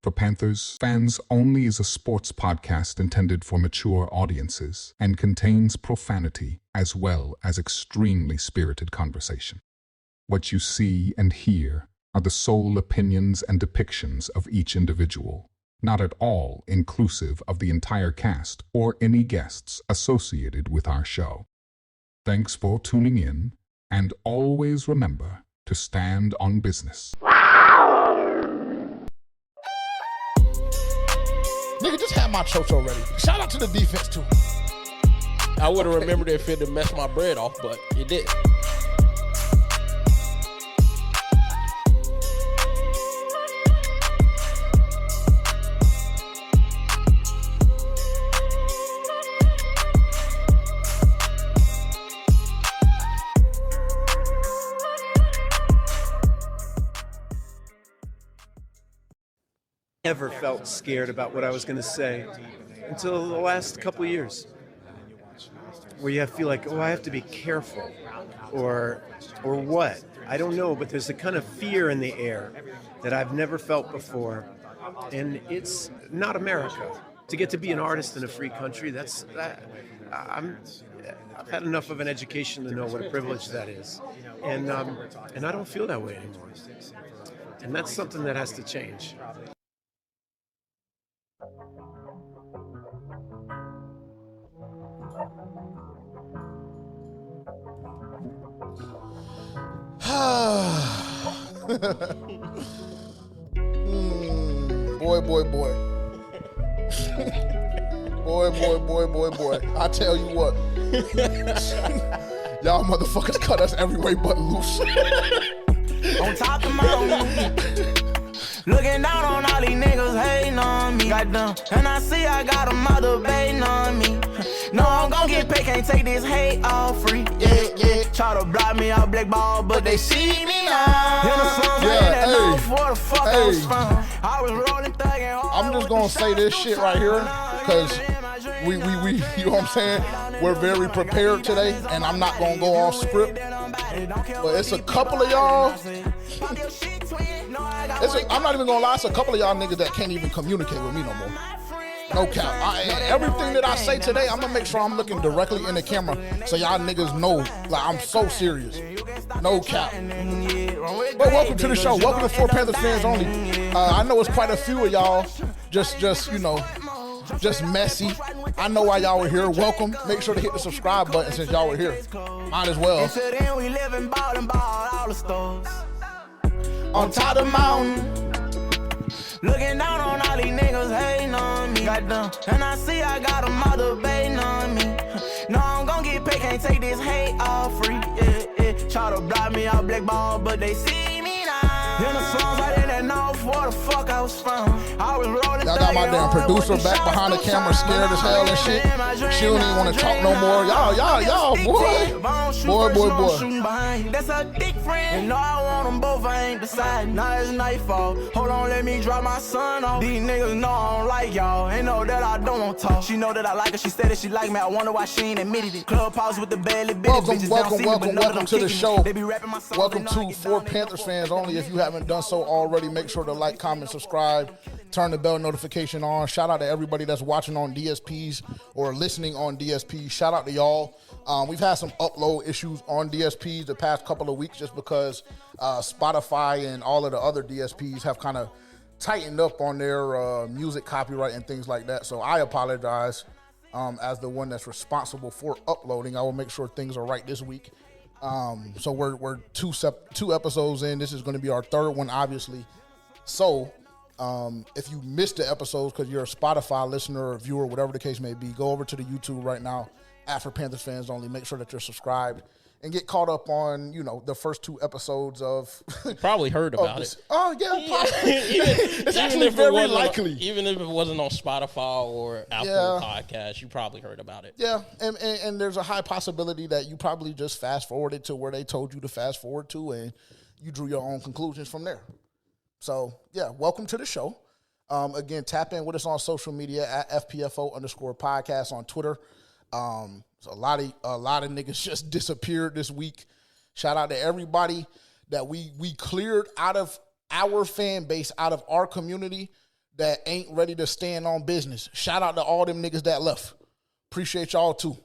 For Panthers Fans Only is a sports podcast intended for mature audiences and contains profanity as well as extremely spirited conversation. What you see and hear are the sole opinions and depictions of each individual, not at all inclusive of the entire cast or any guests associated with our show. Thanks for tuning in, and always remember to stand on business. Nigga, just have my chocho ready. Shout out to the defense, too. I would have remembered if it had messed my bread off, but it didn't. Never felt scared about what I was going to say until the last couple of years, where you feel like, oh, I have to be careful, or what? I don't know, but there's a kind of fear in the air that I've never felt before, and it's not America. To get to be an artist in a free country, I've had enough of an education to know what a privilege that is, and I don't feel that way anymore, and that's something that has to change. Boy. boy. I tell you what. Y'all motherfuckers cut us every way but loose. On top of my own. Looking down on all these niggas hating on me. Goddamn. And I see I got a mother baiting on me. No, I'm gon' get paid, can't take this hate all free. Yeah. Try to block me out blackball, but they see me now. In the slums, where the fuck I was from. I was rolling thugging hard. I'm just gonna say this shit right here, because we you know what I'm saying? We're very prepared today, and I'm not gonna go off script. But it's a couple of y'all. I'm not even gonna lie, it's a couple of y'all niggas that can't even communicate with me no more. No cap. Everything that I say today, I'm gonna make sure I'm looking directly in the camera so y'all niggas know, like, I'm so serious. No cap. But welcome to the show. Welcome to For Panthers Fans Only. I know it's quite a few of y'all just messy. I know why y'all were here. Welcome. Make sure to hit the subscribe button since y'all were here. Might as well. On top of the mountain. Looking down on all these niggas hating on me. Goddamn. And I see I got a mother baiting on me. No, I'm gon' get paid, can't take this hate all free. Yeah. Try to block me out blackball, but they see me now. In the slums, I didn't know where the fuck I was from. I was rolling. Y'all got my damn producer back behind the camera, scared as hell and shit. She don't even want to talk no more. Y'all, boy. That's a dick friend. And no, I want them both, I ain't decided. Now it's nightfall. Hold on, let me drop my son off. These niggas know I don't like y'all. Ain't know that I don't want talk. She know that I like her, she said that she like me. I wonder why she ain't admitted it. Clubhouse with the belly bitches. Welcome to the show. Welcome to For Panthers Fans Only. If you haven't done so already, make sure to like, comment, subscribe, turn the bell notification on. Shout out to everybody that's watching on DSPs or listening on DSPs. Shout out to y'all. We've had some upload issues on DSPs the past couple of weeks just because Spotify and all of the other DSPs have kind of tightened up on their music copyright and things like that. So I apologize as the one that's responsible for uploading. I will make sure things are right this week. So we're two episodes in. This is going to be our third one, obviously. So if you missed the episodes because you're a Spotify listener or viewer, whatever the case may be, go over to the YouTube right now For Panthers Fans Only. Make sure that you're subscribed and get caught up on, the first two episodes of... Probably heard about it. Oh, yeah. It's actually very likely. Even if it wasn't on Spotify or Apple Podcasts, you probably heard about it. Yeah, and there's a high possibility that you probably just fast-forwarded to where they told you to fast-forward to, and you drew your own conclusions from there. So, yeah, welcome to the show. Again, tap in with us on social media at FPFO_podcast on Twitter. So a lot of niggas just disappeared this week. Shout out to everybody that we cleared out of our fan base, out of our community that ain't ready to stand on business. Shout out to all them niggas that left. Appreciate y'all too.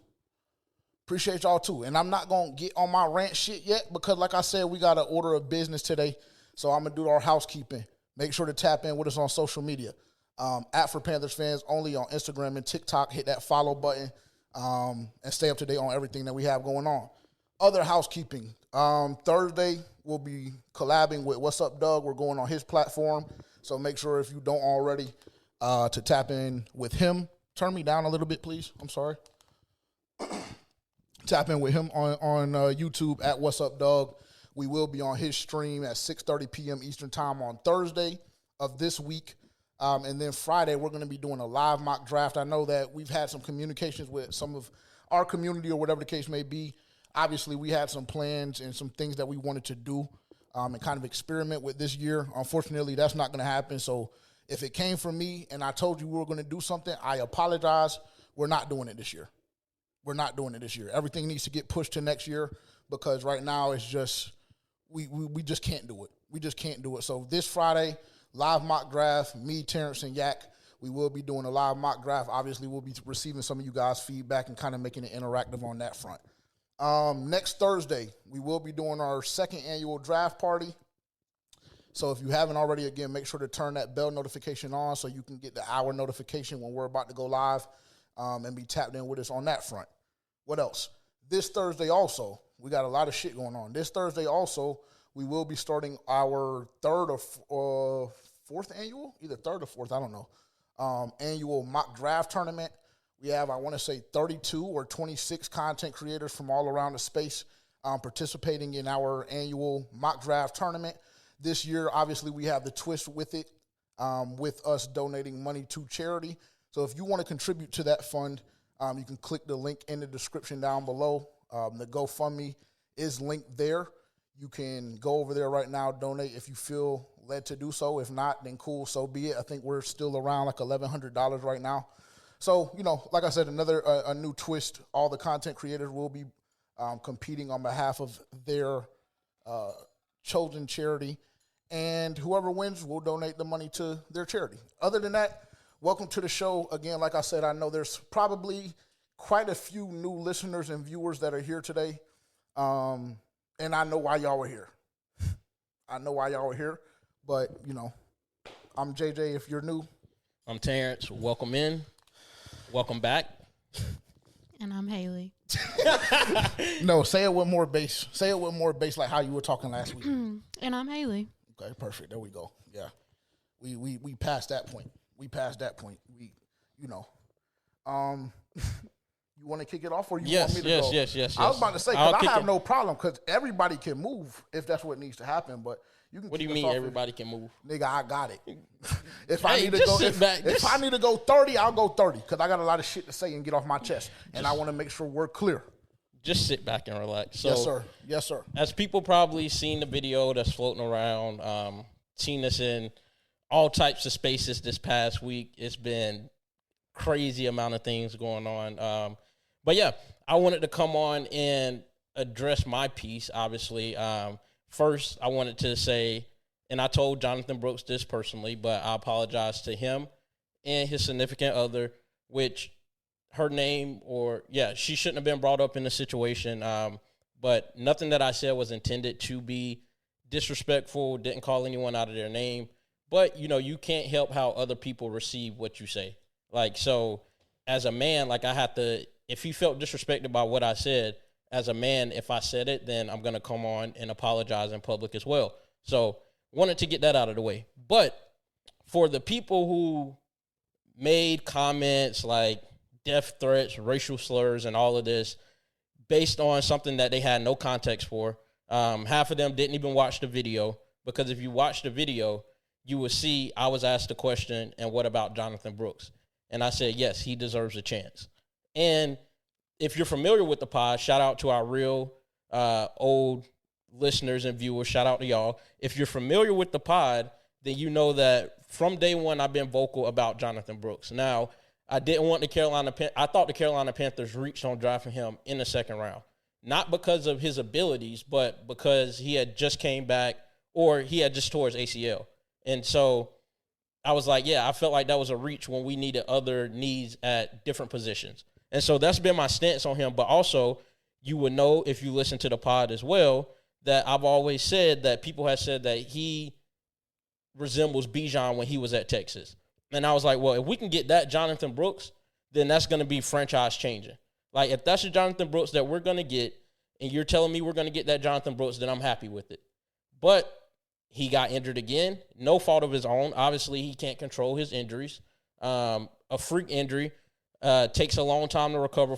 And I'm not going to get on my rant shit yet because, like I said, we got an order of business today. So I'm going to do our housekeeping. Make sure to tap in with us on social media. At For Panthers Fans Only on Instagram and TikTok. Hit that follow button and stay up to date on everything that we have going on. Other housekeeping. Thursday, we'll be collabing with What's Up Doug. We're going on his platform. So make sure if you don't already to tap in with him. Turn me down a little bit, please. I'm sorry. Tap in with him on YouTube at What's Up Doug. We will be on his stream at 6:30 p.m. Eastern Time on Thursday of this week. And then Friday, we're going to be doing a live mock draft. I know that we've had some communications with some of our community or whatever the case may be. Obviously, we had some plans and some things that we wanted to do and kind of experiment with this year. Unfortunately, that's not going to happen. So if it came from me and I told you we were going to do something, I apologize. We're not doing it this year. Everything needs to get pushed to next year because right now it's just we just can't do it. So this Friday, live mock draft, me, Terrence, and Yak, we will be doing a live mock draft. Obviously, we'll be receiving some of you guys' feedback and kind of making it interactive on that front. Next Thursday, we will be doing our second annual draft party. So if you haven't already, again, make sure to turn that bell notification on so you can get the hour notification when we're about to go live and be tapped in with us on that front. What else? This Thursday also, we got a lot of shit going on. This Thursday also, we will be starting our third or fourth annual, either third or fourth, I don't know, annual mock draft tournament. We have, I want to say, 32 or 26 content creators from all around the space participating in our annual mock draft tournament. This year, obviously, we have the twist with it, with us donating money to charity. So if you want to contribute to that fund, you can click the link in the description down below. The GoFundMe is linked there. You can go over there right now, donate if you feel led to do so. If not, then cool, so be it. I think we're still around like $1,100 right now. So, like I said, a new twist. All the content creators will be competing on behalf of their chosen charity. And whoever wins will donate the money to their charity. Other than that, welcome to the show. Again, like I said, I know there's probably quite a few new listeners and viewers that are here today. And I know why y'all were here. But, I'm JJ if you're new. I'm Terrence. Welcome in. Welcome back. And I'm Haley. No, say it with more bass. Say it with more bass like how you were talking last week. And I'm Haley. Okay, perfect. There we go. Yeah. We passed that point. You want to kick it off or you want me to go? Yes. I was about to say, because I have no problem, because everybody can move if that's what needs to happen, but you can. What do you mean everybody can move? Nigga, I got it. If I need to go 30, I'll go 30, because I got a lot of shit to say and get off my chest, and I want to make sure we're clear. Just sit back and relax. So, Yes, sir. As people probably seen the video that's floating around, seen us in all types of spaces this past week. It's been crazy amount of things going on. But yeah, I wanted to come on and address my piece, obviously. First, I wanted to say, and I told Jonathon Brooks this personally, but I apologize to him and his significant other, which her name she shouldn't have been brought up in the situation. But nothing that I said was intended to be disrespectful, didn't call anyone out of their name. But, you can't help how other people receive what you say. Like, so as a man, like I have to, if he felt disrespected by what I said, as a man, if I said it, then I'm going to come on and apologize in public as well. So wanted to get that out of the way. But for the people who made comments like death threats, racial slurs, and all of this based on something that they had no context for, half of them didn't even watch the video, because if you watch the video, you will see I was asked the question, and what about Jonathon Brooks? And I said, yes, he deserves a chance. And if you're familiar with the pod, shout out to our real old listeners and viewers. Shout out to y'all. If you're familiar with the pod, then you know that from day one, I've been vocal about Jonathon Brooks. Now, I didn't want I thought the Carolina Panthers reached on drafting him in the second round. Not because of his abilities, but because he had just came back, or he had just tore his ACL. And so I was like, yeah, I felt like that was a reach when we needed other needs at different positions. And so that's been my stance on him. But also, you would know if you listen to the pod as well that I've always said that people have said that he resembles Bijan when he was at Texas. And I was like, well, if we can get that Jonathon Brooks, then that's going to be franchise changing. Like, if that's the Jonathon Brooks that we're going to get, and you're telling me we're going to get that Jonathon Brooks, then I'm happy with it. But he got injured again. No fault of his own. Obviously, he can't control his injuries. A freak injury takes a long time to recover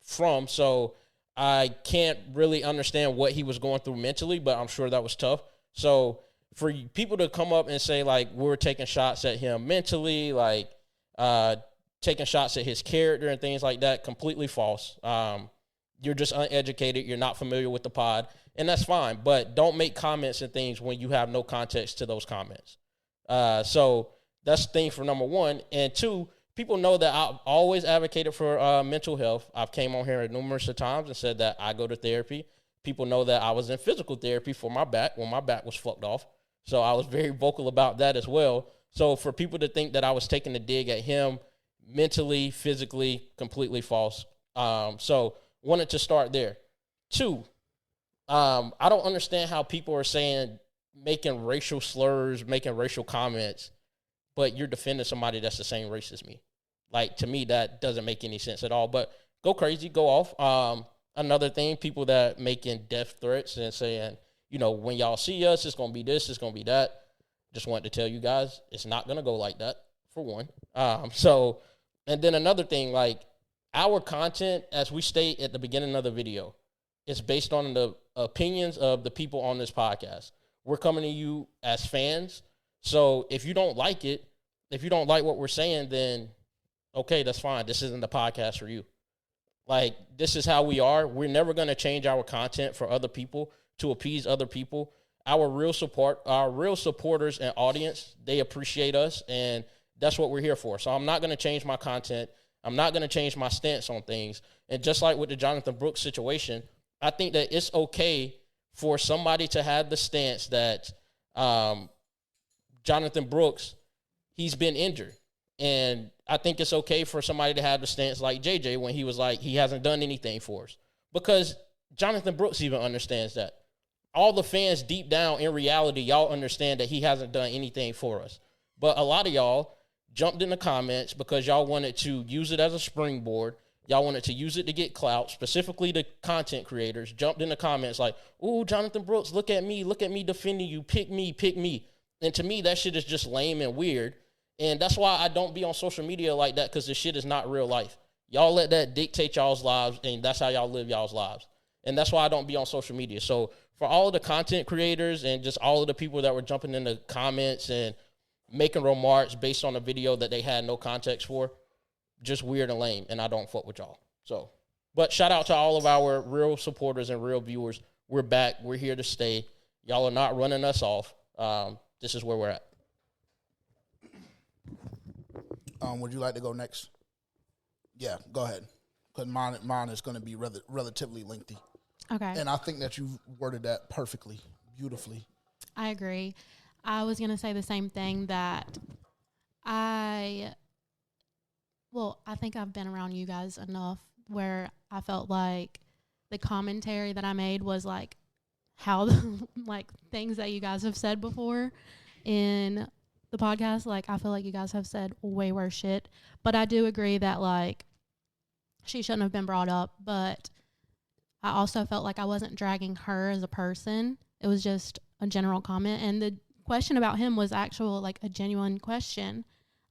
from. So I can't really understand what he was going through mentally, but I'm sure that was tough. So for people to come up and say, like, we're taking shots at him mentally, like taking shots at his character and things like that, completely false. You're just uneducated. You're not familiar with the pod, and that's fine. But don't make comments and things when you have no context to those comments. So that's thing for number one. And two, people know that I've always advocated for mental health. I've came on here numerous times and said that I go to therapy. People know that I was in physical therapy for my back when my back was fucked off. So I was very vocal about that as well. So for people to think that I was taking a dig at him mentally, physically, completely false. So wanted to start there. Two, I don't understand how people are saying, making racial slurs, making racial comments, but you're defending somebody that's the same race as me. Like, to me, that doesn't make any sense at all. But go crazy, go off. Another thing, people that making death threats and saying, you know, when y'all see us, it's going to be this, it's going to be that. Just wanted to tell you guys, it's not going to go like that, for one. And then another thing, like, our content, as we state at the beginning of the video, is based on the opinions of the people on this podcast. We're coming to you as fans. So if you don't like it, if you don't like what we're saying, then okay, that's fine. This isn't the podcast for you. Like, this is how we are. We're never going to change our content for other people to appease other people. Our real supporters and audience, they appreciate us, and that's what we're here for. So I'm not going to change my content. I'm not going to change my stance on things. And just like with the Jonathon Brooks situation, I think that it's okay for somebody to have the stance that Jonathon Brooks, he's been injured. And I think it's okay for somebody to have the stance like JJ when he was like, he hasn't done anything for us. Because Jonathon Brooks even understands that. All the fans deep down in reality, y'all understand that he hasn't done anything for us. But a lot of y'all jumped in the comments because y'all wanted to use it as a springboard. Y'all wanted to use it to get clout, specifically the content creators, jumped in the comments like, ooh, Jonathon Brooks, look at me defending you, pick me. And to me, that shit is just lame and weird. And that's why I don't be on social media like that, because this shit is not real life. Y'all let that dictate y'all's lives, and that's how y'all live y'all's lives. And that's why I don't be on social media. So for all of the content creators and just all of the people that were jumping in the comments and making remarks based on a video that they had no context for, just weird and lame, and I don't fuck with y'all. So, but shout out to all of our real supporters and real viewers. We're back. We're here to stay. Y'all are not running us off. This is where we're at. Would you like to go next? Yeah, go ahead. Because mine is going to be relatively lengthy. Okay. And I think that you worded that perfectly, beautifully. I agree. I was going to say the same thing, that I think I've been around you guys enough where I felt like the commentary that I made was like how like things that you guys have said before in the podcast. Like, I feel like you guys have said way worse shit, but I do agree that like she shouldn't have been brought up. But I also felt like I wasn't dragging her as a person. It was just a general comment, and the question about him was actual, like, a genuine question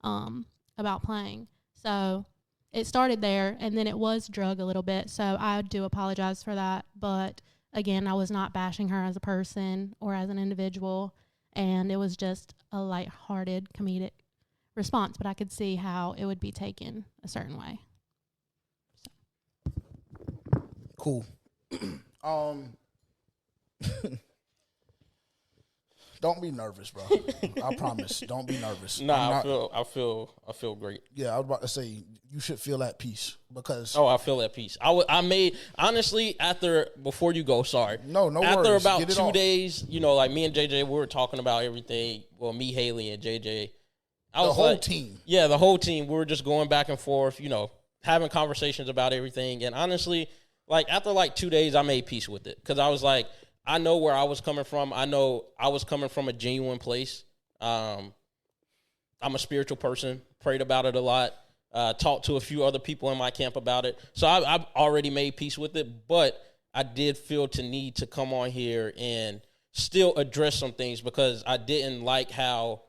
about playing. So it started there, and then it was drug a little bit. So I do apologize for that. But again, I was not bashing her as a person or as an individual, and it was just a lighthearted comedic response. But I could see how it would be taken a certain way. So. Cool. Don't be nervous, bro. I promise. Don't be nervous. Nah, I feel great. Yeah, I was about to say you should feel at peace because. Oh, I feel at peace. I made, honestly, before you go, sorry. No after worries. about Get it 2 off. days, you know, like me and JJ, we were talking about everything. Well, me, Haley, and JJ, I was the whole like, team. Yeah, the whole team. We were just going back and forth, having conversations about everything. And honestly, like after like 2 days, I made peace with it because I was like, I know where I was coming from. I know I was coming from a genuine place. I'm a spiritual person, prayed about it a lot, talked to a few other people in my camp about it. So I've already made peace with it, but I did feel to need to come on here and still address some things because I didn't like how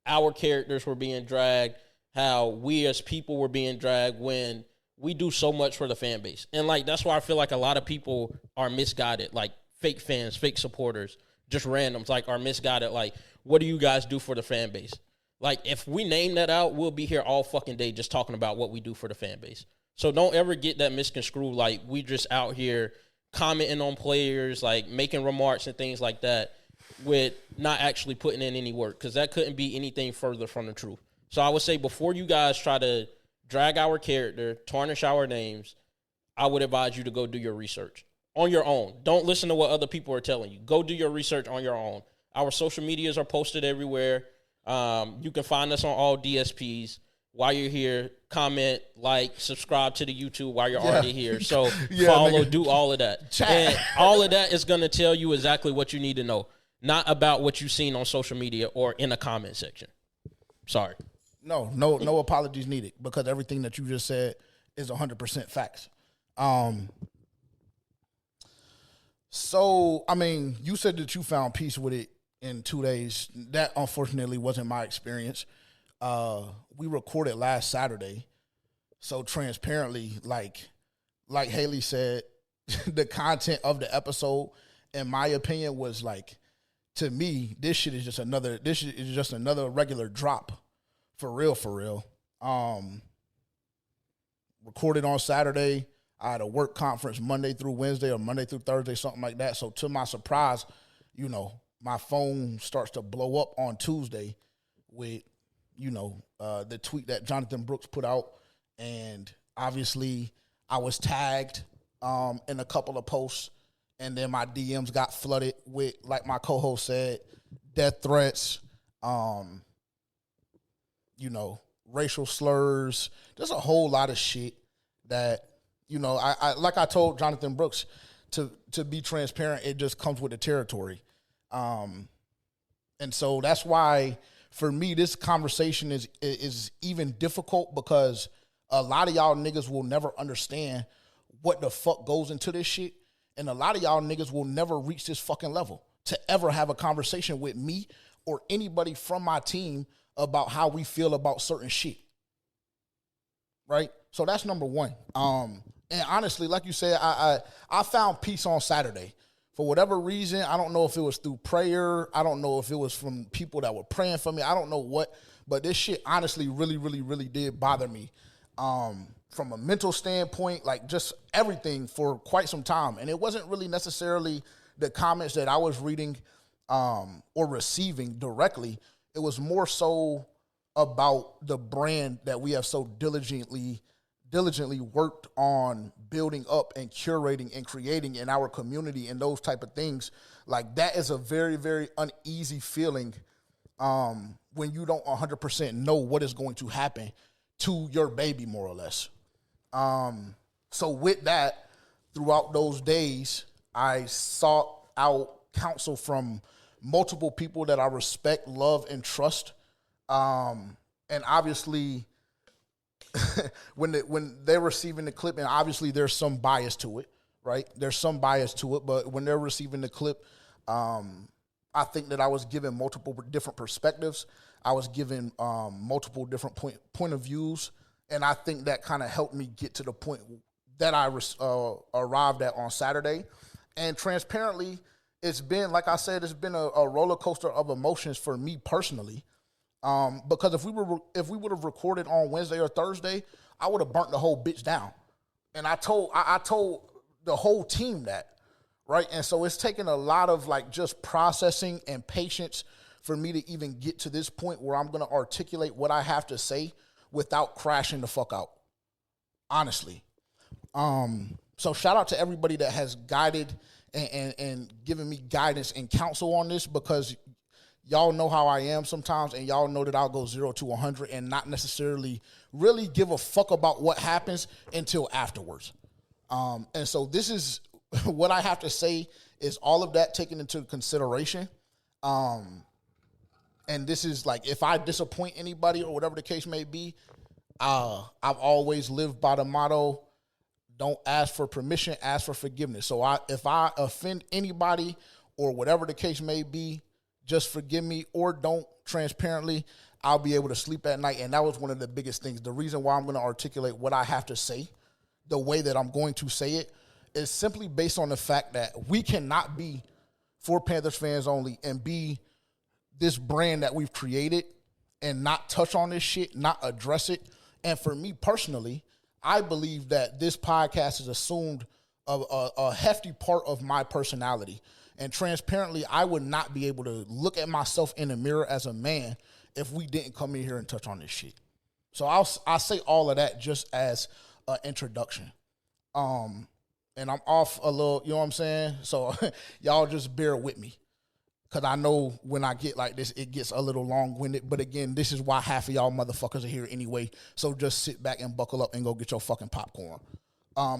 our characters were being dragged, how we as people were being dragged when we do so much for the fan base. And, like, that's why I feel like a lot of people are misguided, like fake fans, fake supporters, just randoms, like, are misguided. Like, what do you guys do for the fan base? Like, if we name that out, we'll be here all fucking day just talking about what we do for the fan base. So don't ever get that misconstrued, like, we just out here commenting on players, like, making remarks and things like that, with not actually putting in any work, because that couldn't be anything further from the truth. So I would say before you guys try to drag our character, tarnish our names, I would advise you to go do your research on your own. Don't listen to what other people are telling you. Go do your research on your own. Our social medias are posted everywhere. You can find us on all DSPs. While you're here, comment, like, subscribe to the YouTube while you're already here. So follow, do all of that. Chat. And all of that is going to tell you exactly what you need to know. Not about what you've seen on social media or in a comment section. Sorry. No apologies needed because everything that you just said is 100% facts. So, I mean, you said that you found peace with it in 2 days. That, unfortunately, wasn't my experience. We recorded last Saturday. So, transparently, like Haley said, the content of the episode, in my opinion, was like, to me, this shit is just another regular drop. For real. Recorded on Saturday. I had a work conference Monday through Wednesday or Monday through Thursday, something like that. So to my surprise, my phone starts to blow up on Tuesday with, the tweet that Jonathon Brooks put out. And obviously I was tagged in a couple of posts. And then my DMs got flooded with, like my co-host said, death threats, racial slurs. There's a whole lot of shit that, I like I told Jonathon Brooks, to be transparent, it just comes with the territory. And so that's why, for me, this conversation is even difficult because a lot of y'all niggas will never understand what the fuck goes into this shit. And a lot of y'all niggas will never reach this fucking level to ever have a conversation with me or anybody from my team about how we feel about certain shit. Right? So that's number one. And honestly, like you said, I found peace on Saturday. For whatever reason, I don't know if it was through prayer. I don't know if it was from people that were praying for me. I don't know what. But this shit honestly really, really, really did bother me. From a mental standpoint, like just everything for quite some time. And it wasn't really necessarily the comments that I was reading or receiving directly. It was more so about the brand that we have so diligently worked on building up and curating and creating in our community and those type of things. Like that is a very, very uneasy feeling when you don't 100% know what is going to happen to your baby, more or less. So with that, throughout those days, I sought out counsel from multiple people that I respect, love, and trust. And obviously, when they're receiving the clip, and obviously there's some bias to it, right? There's some bias to it, but when they're receiving the clip, I think that I was given multiple different perspectives. I was given multiple different point of views. And I think that kind of helped me get to the point that I arrived at on Saturday. And transparently, it's been, like I said, it's been a roller coaster of emotions for me personally. Because if we would have recorded on Wednesday or Thursday, I would have burnt the whole bitch down. And I told the whole team that, right? And so it's taken a lot of like just processing and patience for me to even get to this point where I'm going to articulate what I have to say without crashing the fuck out, honestly. So shout out to everybody that has guided and given me guidance and counsel on this, because y'all know how I am sometimes, and y'all know that I'll go 0 to 100 and not necessarily really give a fuck about what happens until afterwards. And so this is what I have to say is all of that taken into consideration. And this is like, if I disappoint anybody or whatever the case may be, I've always lived by the motto, don't ask for permission, ask for forgiveness. So if I offend anybody or whatever the case may be, just forgive me, or don't transparently, I'll be able to sleep at night. And that was one of the biggest things. The reason why I'm going to articulate what I have to say, the way that I'm going to say it, is simply based on the fact that we cannot be for Panthers fans only and be this brand that we've created and not touch on this shit, not address it. And for me personally, I believe that this podcast has assumed a hefty part of my personality. And transparently, I would not be able to look at myself in the mirror as a man if we didn't come in here and touch on this shit. So I'll say all of that just as an introduction. And I'm off a little, you know what I'm saying? So y'all just bear with me. Because I know when I get like this, it gets a little long-winded. But again, this is why half of y'all motherfuckers are here anyway. So just sit back and buckle up and go get your fucking popcorn.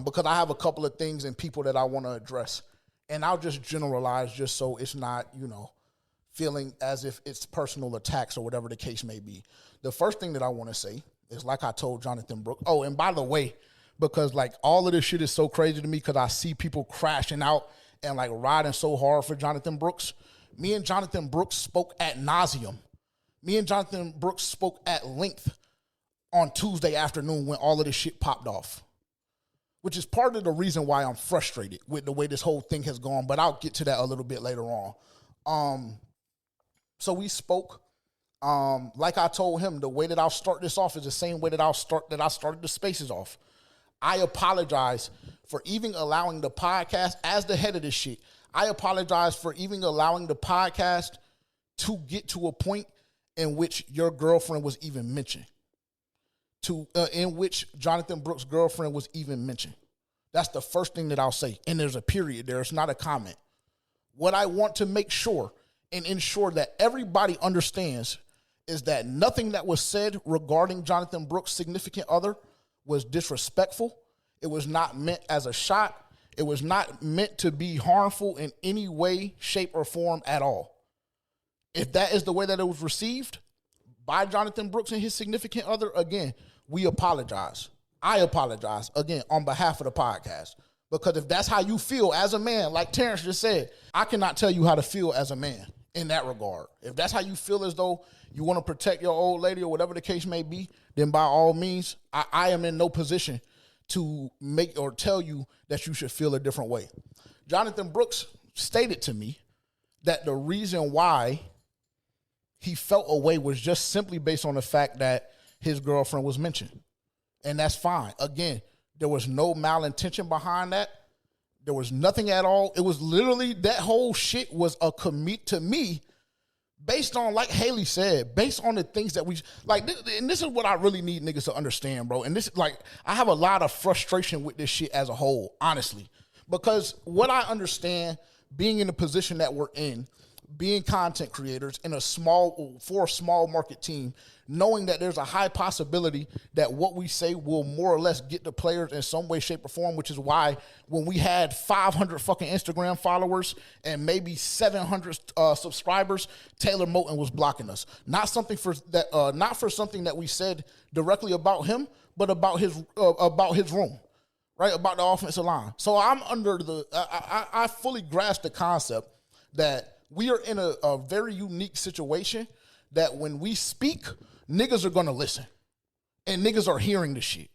Because I have a couple of things and people that I want to address. And I'll just generalize just so it's not, feeling as if it's personal attacks or whatever the case may be. The first thing that I want to say is, like I told Jonathon Brooks. Oh, and by the way, because like all of this shit is so crazy to me because I see people crashing out and like riding so hard for Jonathon Brooks. Me and Jonathon Brooks spoke ad nauseum. Me and Jonathon Brooks spoke at length on Tuesday afternoon when all of this shit popped off, which is part of the reason why I'm frustrated with the way this whole thing has gone, but I'll get to that a little bit later on. So we spoke. Like I told him, the way that I'll start this off is the same way that I started the spaces off. I apologize for even allowing the podcast, as the head of this shit, I apologize for even allowing the podcast to get to a point in which your girlfriend was even mentioned. In which Jonathon Brooks' girlfriend was even mentioned. That's the first thing that I'll say. And there's a period there. It's not a comment. What I want to make sure and ensure that everybody understands is that nothing that was said regarding Jonathon Brooks' significant other was disrespectful. It was not meant as a shot. It was not meant to be harmful in any way, shape, or form at all. If that is the way that it was received by Jonathon Brooks and his significant other, again, we apologize. I apologize, again, on behalf of the podcast. Because if that's how you feel as a man, like Terrence just said, I cannot tell you how to feel as a man in that regard. If that's how you feel as though you want to protect your old lady or whatever the case may be, then by all means, I am in no position to make or tell you that you should feel a different way. Jonathon Brooks stated to me that the reason why he felt a way was just simply based on the fact that his girlfriend was mentioned. And that's fine. Again, there was no malintention behind that. There was nothing at all. It was literally, that whole shit was a commit to me based on, like Haley said, based on the things that we, like, and this is what I really need niggas to understand, bro. And this, like, I have a lot of frustration with this shit as a whole, honestly. Because what I understand, being in the position that we're in, being content creators for a small market team, knowing that there's a high possibility that what we say will more or less get the players in some way, shape, or form, which is why when we had 500 fucking Instagram followers and maybe 700 subscribers, Taylor Moton was blocking us. Not for something that we said directly about him, but about his room, right? About the offensive line. So I'm under I fully grasp the concept that we are in a very unique situation that when we speak, niggas are going to listen. And niggas are hearing the shit.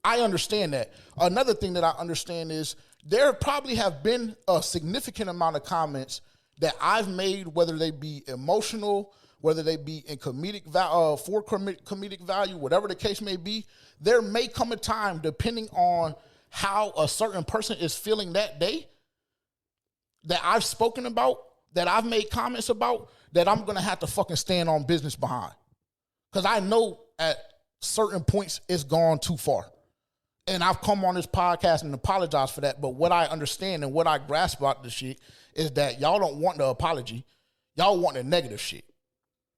I understand that. Another thing that I understand is there probably have been a significant amount of comments that I've made, whether they be emotional, whether they be in comedic value, whatever the case may be. There may come a time, depending on how a certain person is feeling that day, that I've spoken about, that I've made comments about, that I'm going to have to fucking stand on business behind. Because I know at certain points it's gone too far. And I've come on this podcast and apologized for that. But what I understand and what I grasp about this shit is that y'all don't want the apology. Y'all want the negative shit.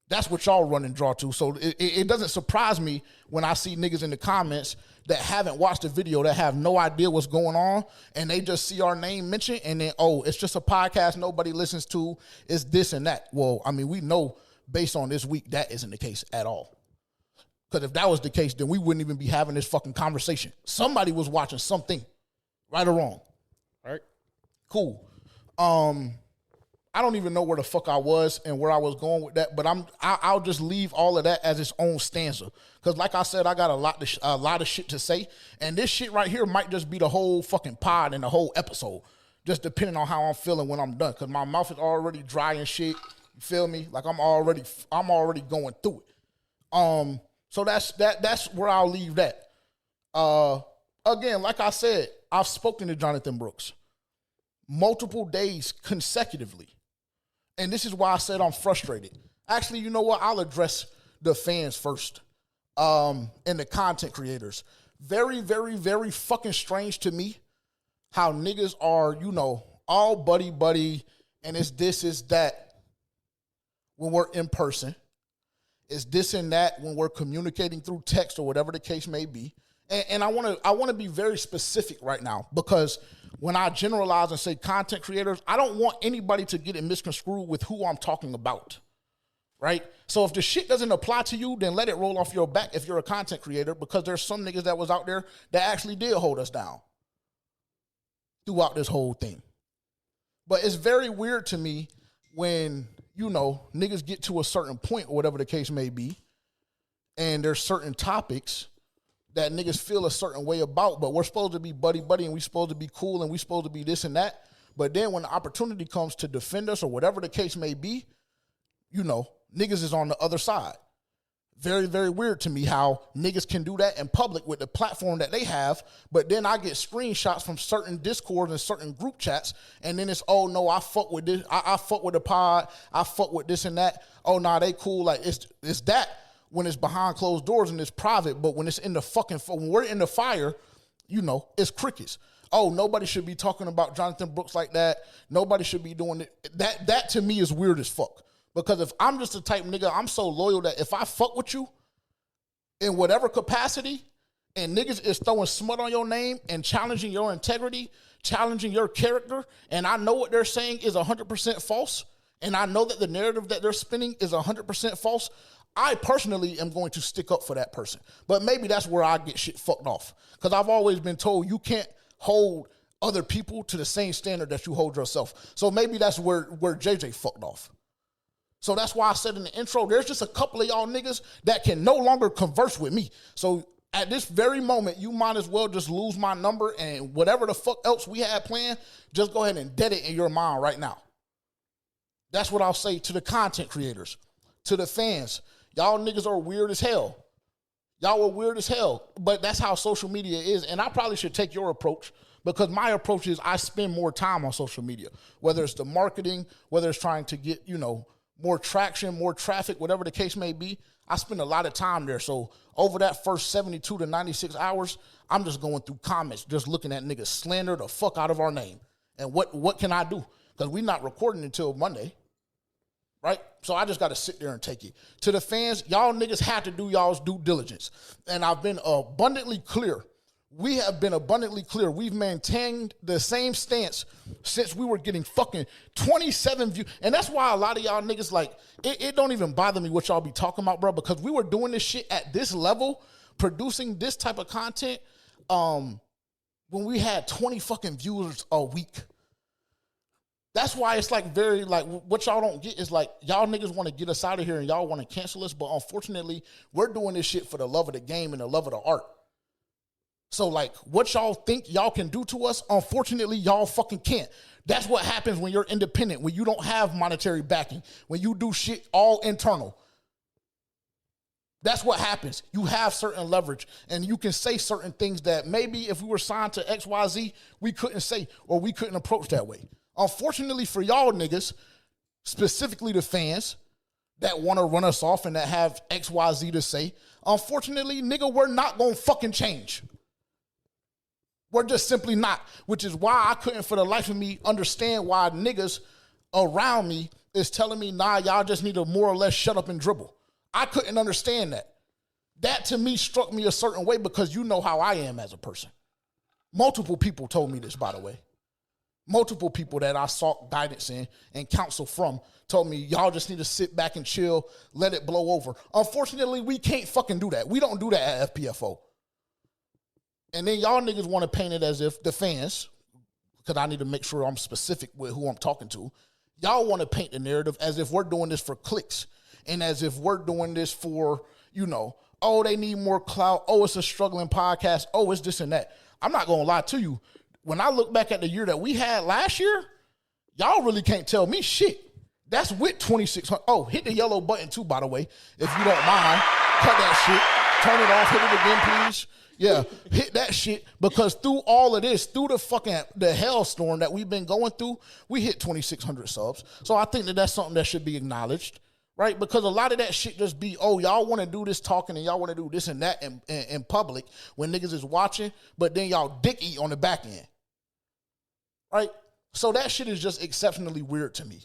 That's what y'all run and draw to. So it doesn't surprise me when I see niggas in the comments that haven't watched the video, that have no idea what's going on, and they just see our name mentioned, and then, oh, it's just a podcast nobody listens to, it's this and that. Well, I mean, we know based on this week that isn't the case at all. Because if that was the case, then we wouldn't even be having this fucking conversation. Somebody was watching something, right or wrong. All right. Cool. I don't even know where the fuck I was and where I was going with that, but I'll just leave all of that as its own stanza. Because like I said, I got a lot of shit to say, and this shit right here might just be the whole fucking pod and the whole episode, just depending on how I'm feeling when I'm done. Because my mouth is already dry and shit. You feel me? Like I'm already going through it. So that's where I'll leave that. Again, like I said, I've spoken to Jonathon Brooks multiple days consecutively. And this is why I said I'm frustrated. Actually, you know what? I'll address the fans first, and the content creators. Very, very, very fucking strange to me how niggas are, all buddy, and it's this, is that when we're in person. It's this and that when we're communicating through text or whatever the case may be. And I want to be very specific right now, because when I generalize and say content creators, I don't want anybody to get it misconstrued with who I'm talking about, right? So if the shit doesn't apply to you, then let it roll off your back if you're a content creator, because there's some niggas that was out there that actually did hold us down throughout this whole thing. But it's very weird to me when, niggas get to a certain point or whatever the case may be, and there's certain topics that niggas feel a certain way about, but we're supposed to be buddy, and we supposed to be cool, and we supposed to be this and that. But then when the opportunity comes to defend us or whatever the case may be, niggas is on the other side. Very, very weird to me how niggas can do that in public with the platform that they have, but then I get screenshots from certain Discords and certain group chats, and then it's, oh no, I fuck with this, I fuck with the pod, I fuck with this and that. Oh nah, they cool. Like it's that when it's behind closed doors and it's private, but when it's in the when we're in the fire, it's crickets. Oh, nobody should be talking about Jonathon Brooks like that. Nobody should be doing it. That to me is weird as fuck. Because if I'm just the type nigga, I'm so loyal that if I fuck with you in whatever capacity, and niggas is throwing smut on your name and challenging your integrity, challenging your character, and I know what they're saying is 100% false, and I know that the narrative that they're spinning is 100% false, I personally am going to stick up for that person. But maybe that's where I get shit fucked off. Because I've always been told you can't hold other people to the same standard that you hold yourself. So maybe that's where JJ fucked off. So that's why I said in the intro, there's just a couple of y'all niggas that can no longer converse with me. So at this very moment, you might as well just lose my number, and whatever the fuck else we had planned, just go ahead and dead it in your mind right now. That's what I'll say to the content creators, to the fans. Y'all niggas are weird as hell. Y'all are weird as hell, but that's how social media is, and I probably should take your approach, because my approach is I spend more time on social media, whether it's the marketing, whether it's trying to get, more traction, more traffic, whatever the case may be. I spend a lot of time there. So over that first 72 to 96 hours, I'm just going through comments, just looking at niggas slander the fuck out of our name. And what can I do? Because we're not recording until Monday, right? So I just got to sit there and take it. To the fans, y'all niggas have to do y'all's due diligence. And I've been abundantly clear. We have been abundantly clear. We've maintained the same stance since we were getting fucking 27 views. And that's why a lot of y'all niggas, like, it don't even bother me what y'all be talking about, bro, because we were doing this shit at this level, producing this type of content, when we had 20 fucking viewers a week. That's why it's like very, like, what y'all don't get is like, y'all niggas want to get us out of here and y'all want to cancel us, but unfortunately, we're doing this shit for the love of the game and the love of the art. So, like, what y'all think y'all can do to us, unfortunately, y'all fucking can't. That's what happens when you're independent, when you don't have monetary backing, when you do shit all internal. That's what happens. You have certain leverage, and you can say certain things that maybe if we were signed to XYZ, we couldn't say, or we couldn't approach that way. Unfortunately for y'all niggas, specifically the fans that want to run us off and that have XYZ to say, unfortunately, nigga, we're not going to fucking change. We're just simply not, which is why I couldn't for the life of me understand why niggas around me is telling me, nah, y'all just need to more or less shut up and dribble. I couldn't understand that. That to me struck me a certain way because you know how I am as a person. Multiple people told me this, by the way. Multiple people that I sought guidance in and counsel from told me, y'all just need to sit back and chill, let it blow over. Unfortunately, we can't fucking do that. We don't do that at FPFO. And then y'all niggas want to paint it as if the fans, because I need to make sure I'm specific with who I'm talking to, y'all want to paint the narrative as if we're doing this for clicks and as if we're doing this for, you know, oh, they need more clout. Oh, it's a struggling podcast. Oh, it's this and that. I'm not going to lie to you. When I look back at the year that we had last year, y'all really can't tell me shit. That's with 2,600. Oh, hit the yellow button too, by the way, if you don't mind. Cut that shit. Turn it off. Hit it again, please. Yeah, hit that shit because through all of this, through the hellstorm that we've been going through, we hit 2,600 subs. So I think that that's something that should be acknowledged, right? Because a lot of that shit just be, oh, y'all want to do this talking and y'all want to do this and that in public when niggas is watching, but then y'all dick eat on the back end, right? So that shit is just exceptionally weird to me.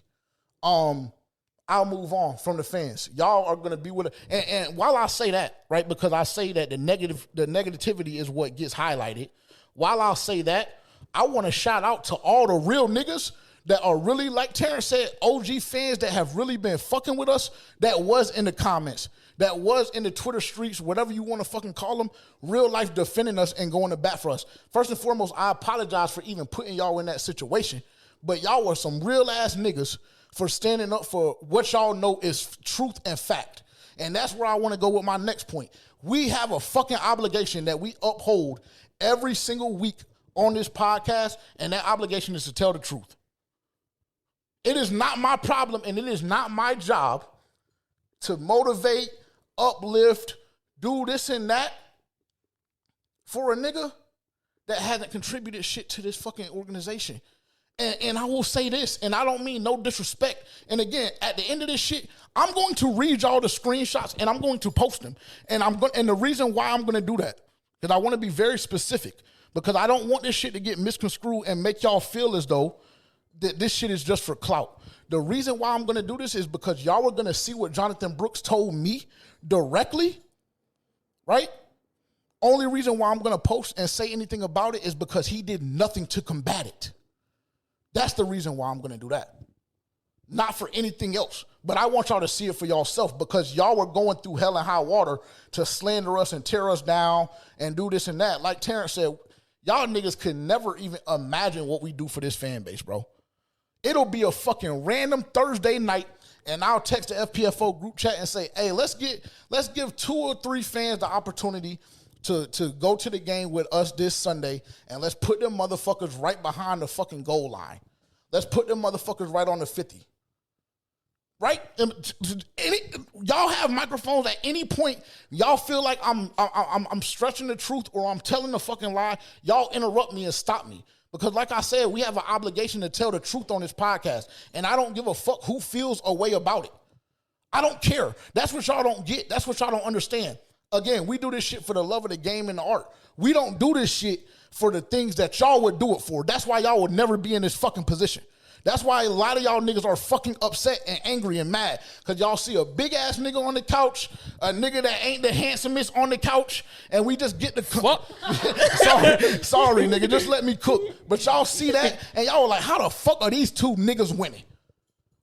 I'll move on from the fans. Y'all are going to be with it. And while I say that, right, because I say that the negativity is what gets highlighted. While I'll say that, I want to shout out to all the real niggas that are really, like Terrence said, OG fans that have really been fucking with us, that was in the comments, that was in the Twitter streets, whatever you want to fucking call them, real life defending us and going to bat for us. First and foremost, I apologize for even putting y'all in that situation, but y'all were some real ass niggas for standing up for what y'all know is truth and fact. And that's where I want to go with my next point. We have a fucking obligation that we uphold every single week on this podcast, and that obligation is to tell the truth. It is not my problem, and it is not my job to motivate, uplift, do this and that for a nigga that hasn't contributed shit to this fucking organization. And I will say this, and I don't mean no disrespect. And again, at the end of this shit, I'm going to read y'all the screenshots and I'm going to post them. And the reason why I'm going to do that, because I want to be very specific, because I don't want this shit to get misconstrued and make y'all feel as though that this shit is just for clout. The reason why I'm going to do this is because y'all are going to see what Jonathon Brooks told me directly, right? Only reason why I'm going to post and say anything about it is because he did nothing to combat it. That's the reason why I'm going to do that. Not for anything else. But I want y'all to see it for yourself because y'all were going through hell and high water to slander us and tear us down and do this and that. Like Terrence said, y'all niggas could never even imagine what we do for this fan base, bro. It'll be a fucking random Thursday night and I'll text the FPFO group chat and say, hey, let's give 2 or 3 fans the opportunity to go to the game with us this Sunday, and let's put them motherfuckers right behind the fucking goal line. Let's put them motherfuckers right on the 50. Right? Y'all have microphones at any point. Y'all feel like I'm stretching the truth or I'm telling the fucking lie. Y'all interrupt me and stop me. Because like I said, we have an obligation to tell the truth on this podcast. And I don't give a fuck who feels a way about it. I don't care. That's what y'all don't get. That's what y'all don't understand. Again, we do this shit for the love of the game and the art. We don't do this shit for the things that y'all would do it for. That's why y'all would never be in this fucking position. That's why a lot of y'all niggas are fucking upset and angry and mad. Because y'all see a big-ass nigga on the couch, a nigga that ain't the handsomest on the couch, and we just get the cook. sorry, nigga, just let me cook. But y'all see that, and y'all are like, how the fuck are these 2 niggas winning?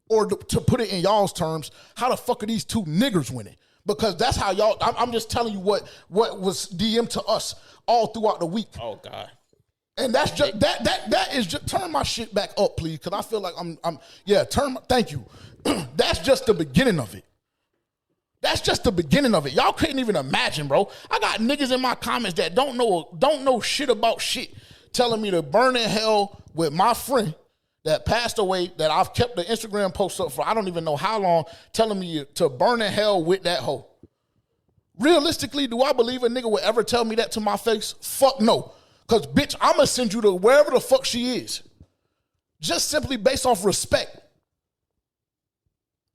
Or to put it in y'all's terms, how the fuck are these 2 niggers winning? Because that's how y'all, I'm just telling you what was DM'd to us all throughout the week. Oh, God. And that's just, that is just, turn my shit back up, please, because I feel like thank you. That's just the beginning of it. That's just the beginning of it. Y'all couldn't even imagine, bro. I got niggas in my comments that don't know shit about shit telling me to burn in hell with my friend that passed away, that I've kept the Instagram post up for I don't even know how long, telling me to burn in hell with that hoe. Realistically, do I believe a nigga would ever tell me that to my face? Fuck no. Because, bitch, I'm going to send you to wherever the fuck she is. Just simply based off respect.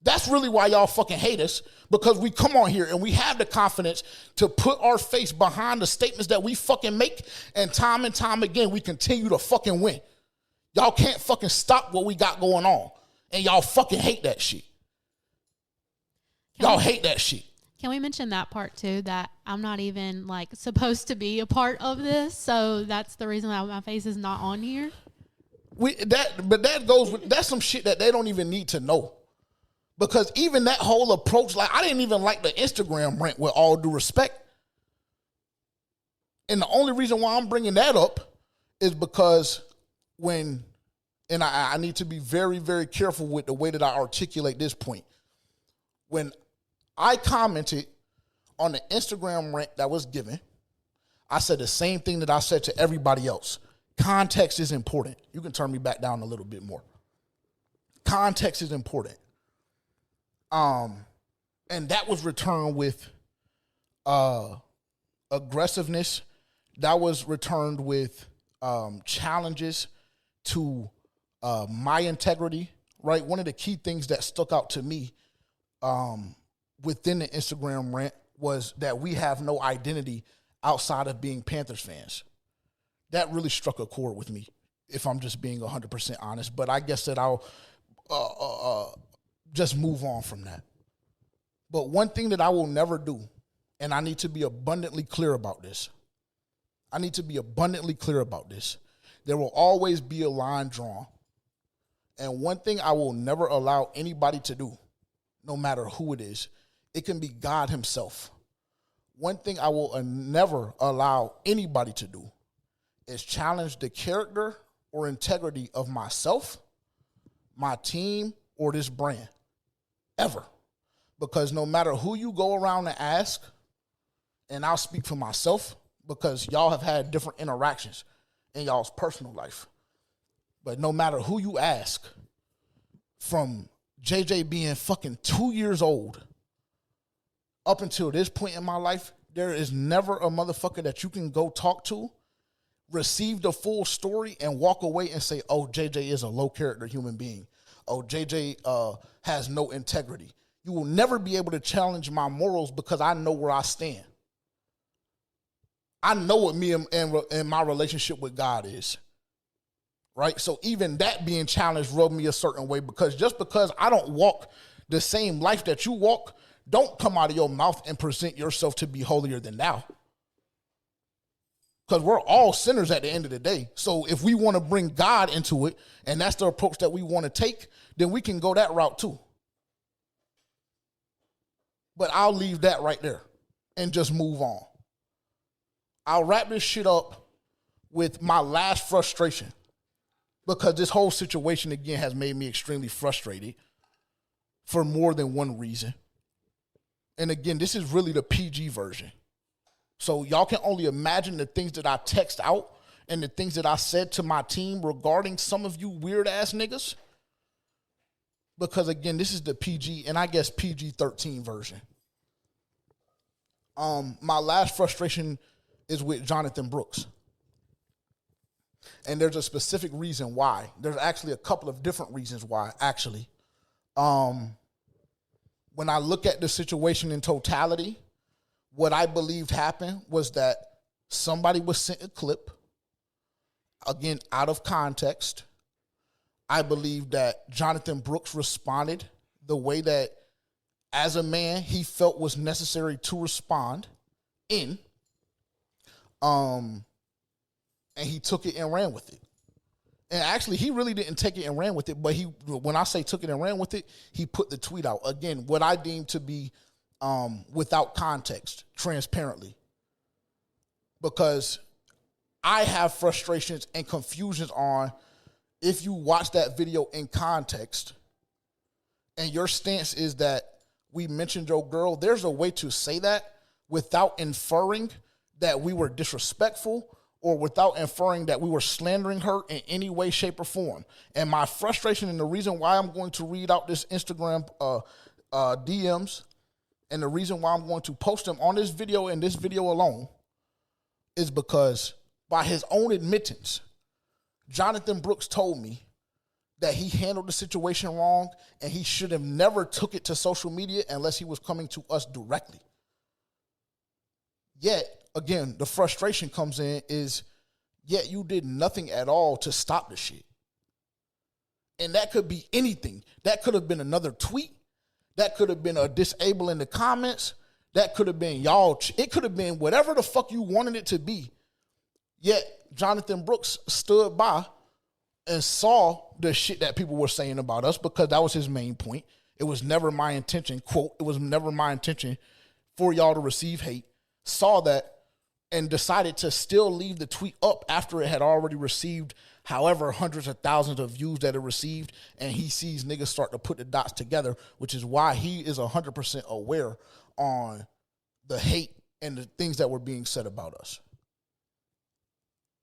That's really why y'all fucking hate us, because we come on here and we have the confidence to put our face behind the statements that we fucking make, and time again, we continue to fucking win. Y'all can't fucking stop what we got going on. And y'all fucking hate that shit. Y'all hate that shit. Can we mention that part too, that I'm not even like supposed to be a part of this, so that's the reason why my face is not on here? That's some shit that they don't even need to know. Because even that whole approach, like I didn't even like the Instagram rant with all due respect. And the only reason why I'm bringing that up is because I need to be very, very careful with the way that I articulate this point. When I commented on the Instagram rant that was given, I said the same thing that I said to everybody else. Context is important. You can turn me back down a little bit more. Context is important. And that was returned with aggressiveness. That was returned with challenges to my integrity, right? One of the key things that stuck out to me within the Instagram rant was that we have no identity outside of being Panthers fans. That really struck a chord with me, if I'm just being 100% honest. But I guess that I'll just move on from that. But one thing that I will never do, and I need to be abundantly clear about this. There will always be a line drawn. And one thing I will never allow anybody to do, no matter who it is, it can be God himself. One thing I will never allow anybody to do is challenge the character or integrity of myself, my team, or this brand. Ever. Because no matter who you go around and ask, and I'll speak for myself because y'all have had different interactions in y'all's personal life. But no matter who you ask, from JJ being fucking 2 years old up until this point in my life, there is never a motherfucker that you can go talk to, receive the full story, and walk away and say, oh, JJ is a low-character human being. Oh, JJ has no integrity. You will never be able to challenge my morals because I know where I stand. I know what me and my relationship with God is. Right? So even that being challenged rubbed me a certain way, because just because I don't walk the same life that you walk, don't come out of your mouth and present yourself to be holier than thou. Because we're all sinners at the end of the day. So if we want to bring God into it, and that's the approach that we want to take, then we can go that route too. But I'll leave that right there and just move on. I'll wrap this shit up with my last frustration, because this whole situation, again, has made me extremely frustrated for more than one reason. And again, this is really the PG version. So y'all can only imagine the things that I text out and the things that I said to my team regarding some of you weird-ass niggas. Because, again, this is the PG, and I guess PG-13 version. My last frustration is with Jonathon Brooks. And there's a specific reason why. There's actually a couple of different reasons why, actually. When I look at the situation in totality, what I believed happened was that somebody was sent a clip, again, out of context. I believe that Jonathon Brooks responded the way that, as a man, he felt was necessary to respond in. And he took it and ran with it. And actually, he really didn't take it and ran with it, but when I say took it and ran with it, he put the tweet out. Again, what I deem to be without context, transparently. Because I have frustrations and confusions on, if you watch that video in context and your stance is that we mentioned your girl, there's a way to say that without inferring that we were disrespectful or without inferring that we were slandering her in any way, shape, or form. And my frustration, and the reason why I'm going to read out this Instagram DMs, and the reason why I'm going to post them on this video and this video alone, is because by his own admittance, Jonathon Brooks told me that he handled the situation wrong and he should have never took it to social media unless he was coming to us directly. Yet, again, the frustration comes in is, yet you did nothing at all to stop the shit. And that could be anything. That could have been another tweet. That could have been a disabling the comments. That could have been y'all. It could have been whatever the fuck you wanted it to be. Yet Jonathon Brooks stood by and saw the shit that people were saying about us, because that was his main point. It was never my intention, quote, it was never my intention for y'all to receive hate. Saw that and decided to still leave the tweet up after it had already received however hundreds of thousands of views that it received, and he sees niggas start to put the dots together, which is why he is 100% aware on the hate and the things that were being said about us.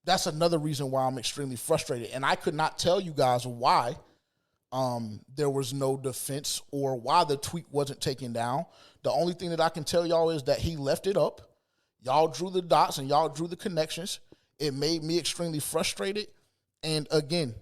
That's another reason why I'm extremely frustrated, and I could not tell you guys why there was no defense or why the tweet wasn't taken down. The only thing that I can tell y'all is that he left it up. Y'all drew the dots and y'all drew the connections. It made me extremely frustrated. And again,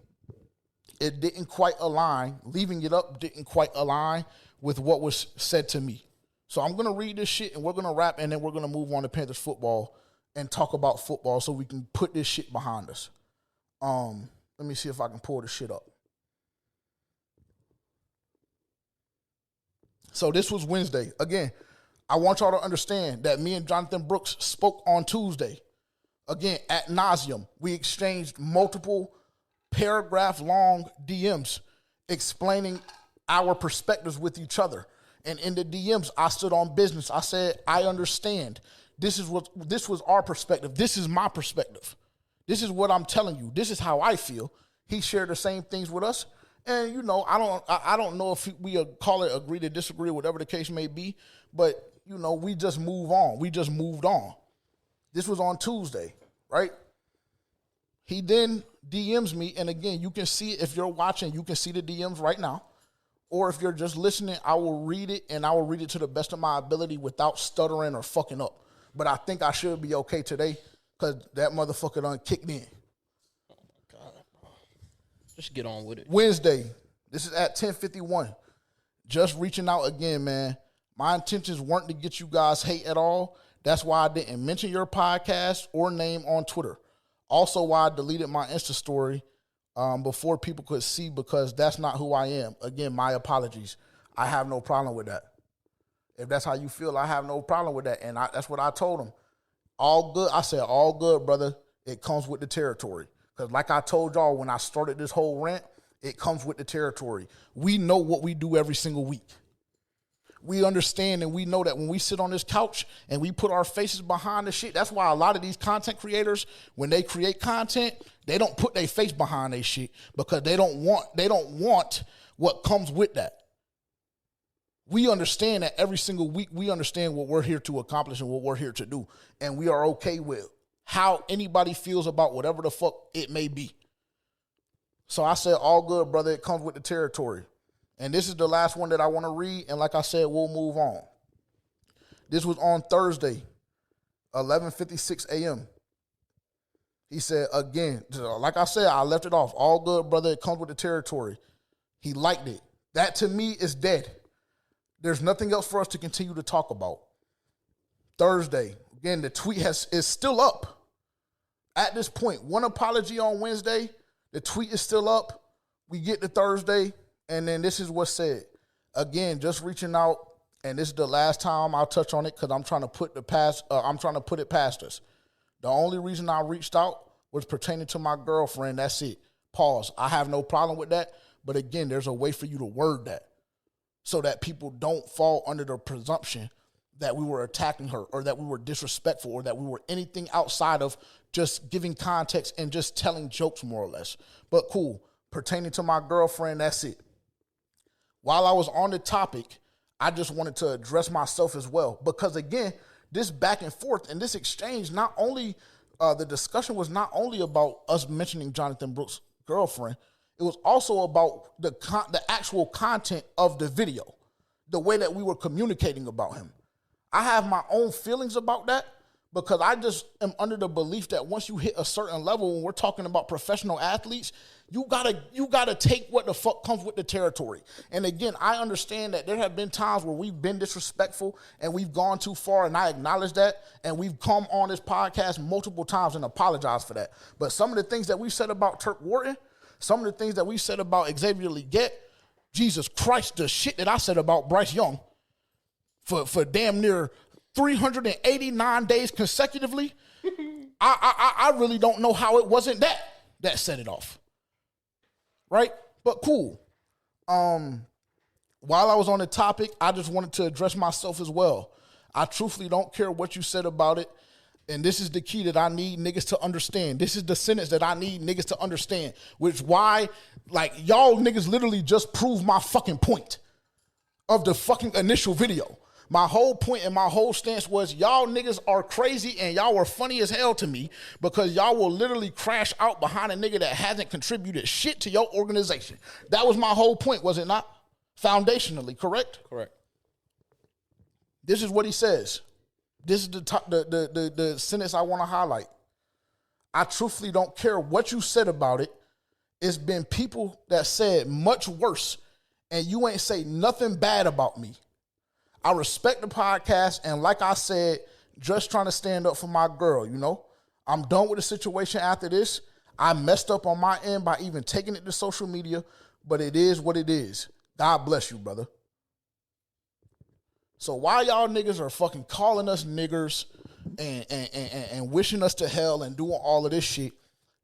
it didn't quite align. Leaving it up didn't quite align with what was said to me. So I'm going to read this shit and we're going to wrap, and then we're going to move on to Panthers football and talk about football so we can put this shit behind us. Let me see if I can pull this shit up. So this was Wednesday. Again, I want y'all to understand that me and Jonathon Brooks spoke on Tuesday. Again, ad nauseum. We exchanged multiple paragraph-long DMs explaining our perspectives with each other. And in the DMs, I stood on business. I said, I understand. This was our perspective. This is my perspective. This is what I'm telling you. This is how I feel. He shared the same things with us. And, you know, I don't know if we call it agree to disagree, whatever the case may be. But, you know, we just move on. We just moved on. This was on Tuesday, right? He then DMs me. And, again, you can see, if you're watching, you can see the DMs right now. Or if you're just listening, I will read it, and I will read it to the best of my ability without stuttering or fucking up. But I think I should be okay today because that motherfucker done kicked in. Oh, my God, bro. Just get on with it. Wednesday. This is at 10:51. Just reaching out again, man. My intentions weren't to get you guys hate at all. That's why I didn't mention your podcast or name on Twitter. Also why I deleted my Insta story before people could see, because that's not who I am. Again, my apologies. I have no problem with that. If that's how you feel, I have no problem with that. And that's what I told him. All good. I said, all good, brother. It comes with the territory. Because like I told y'all when I started this whole rant, it comes with the territory. We know what we do every single week. We understand and we know that when we sit on this couch and we put our faces behind the shit, that's why a lot of these content creators, when they create content, they don't put their face behind their shit because they don't want what comes with that. We understand that every single week, we understand what we're here to accomplish and what we're here to do. And we are okay with how anybody feels about whatever the fuck it may be. So I said, all good, brother. It comes with the territory. And this is the last one that I want to read. And like I said, we'll move on. This was on Thursday, 11:56 a.m. He said, again, like I said, I left it off. All good, brother. It comes with the territory. He liked it. That to me is dead. There's nothing else for us to continue to talk about. Thursday, again, the tweet is still up. At this point, one apology on Wednesday, the tweet is still up. We get to Thursday, and then this is what's said. Again, just reaching out, and this is the last time I'll touch on it because I'm trying to put it past us. The only reason I reached out was pertaining to my girlfriend. That's it. Pause. I have no problem with that, but again, there's a way for you to word that, so that people don't fall under the presumption that we were attacking her or that we were disrespectful or that we were anything outside of just giving context and just telling jokes, more or less. But cool. Pertaining to my girlfriend, that's it. While I was on the topic, I just wanted to address myself as well. Because again, this back and forth and this exchange, not only, the discussion was not only about us mentioning Jonathon Brooks' girlfriend, it was also about the actual content of the video, the way that we were communicating about him. I have my own feelings about that because I just am under the belief that once you hit a certain level, when we're talking about professional athletes, you gotta take what the fuck comes with the territory. And again, I understand that there have been times where we've been disrespectful and we've gone too far, and I acknowledge that. And we've come on this podcast multiple times and apologized for that. But some of the things that we said about Turk Wharton, some of the things that we said about Xavier Leggett, Jesus Christ, the shit that I said about Bryce Young for damn near 389 days consecutively, I really don't know how it wasn't that set it off. Right? But cool. While I was on the topic, I just wanted to address myself as well. I truthfully don't care what you said about it. And this is the key that I need niggas to understand. This is the sentence that I need niggas to understand. Which why, like, y'all niggas literally just proved my fucking point of the fucking initial video. My whole point and my whole stance was y'all niggas are crazy and y'all were funny as hell to me because y'all will literally crash out behind a nigga that hasn't contributed shit to your organization. That was my whole point, was it not? Foundationally, correct? Correct. This is what he says. This is the sentence I want to highlight. I truthfully don't care what you said about it. It's been people that said much worse, and you ain't say nothing bad about me. I respect the podcast, and like I said, just trying to stand up for my girl, you know? I'm done with the situation after this. I messed up on my end by even taking it to social media, but it is what it is. God bless you, brother. So while y'all niggas are fucking calling us niggers and wishing us to hell and doing all of this shit,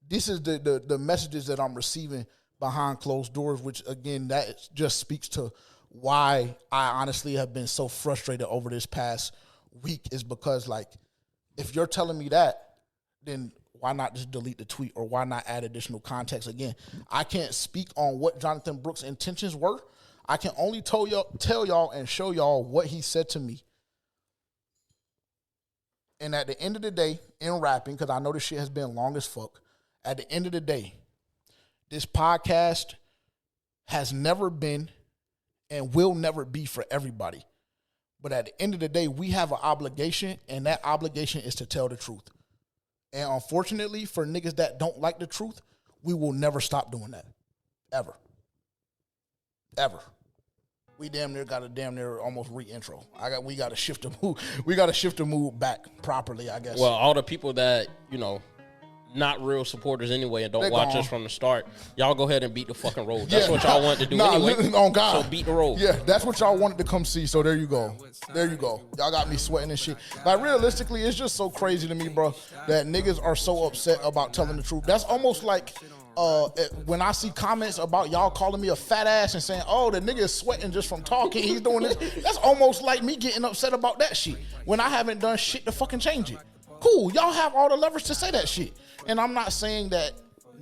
this is the messages that I'm receiving behind closed doors, which, again, that just speaks to why I honestly have been so frustrated over this past week, is because, like, if you're telling me that, then why not just delete the tweet, or why not add additional context? Again, I can't speak on what Jonathon Brooks' intentions were. I can only tell y'all and show y'all what he said to me. And at the end of the day, in rapping, because I know this shit has been long as fuck, at the end of the day, this podcast has never been and will never be for everybody. But at the end of the day, we have an obligation, and that obligation is to tell the truth. And unfortunately, for niggas that don't like the truth, we will never stop doing that. Ever. Ever. We damn near almost re-intro. We got to shift the mood. We got to shift the mood back properly, I guess. Well, all the people that, you know, not real supporters anyway and don't watch us from the start, y'all go ahead and beat the fucking road. That's what y'all wanted to do anyway. On God. So beat the road. Yeah, that's what y'all wanted to come see. So there you go. There you go. Y'all got me sweating and shit. Like, realistically, it's just so crazy to me, bro, that niggas are so upset about telling the truth. That's almost like when I see comments about y'all calling me a fat ass and saying, oh, the nigga is sweating just from talking, he's doing this. That's almost like me getting upset about that shit when I haven't done shit to fucking change it. Cool, y'all have all the leverage to say that shit. And I'm not saying that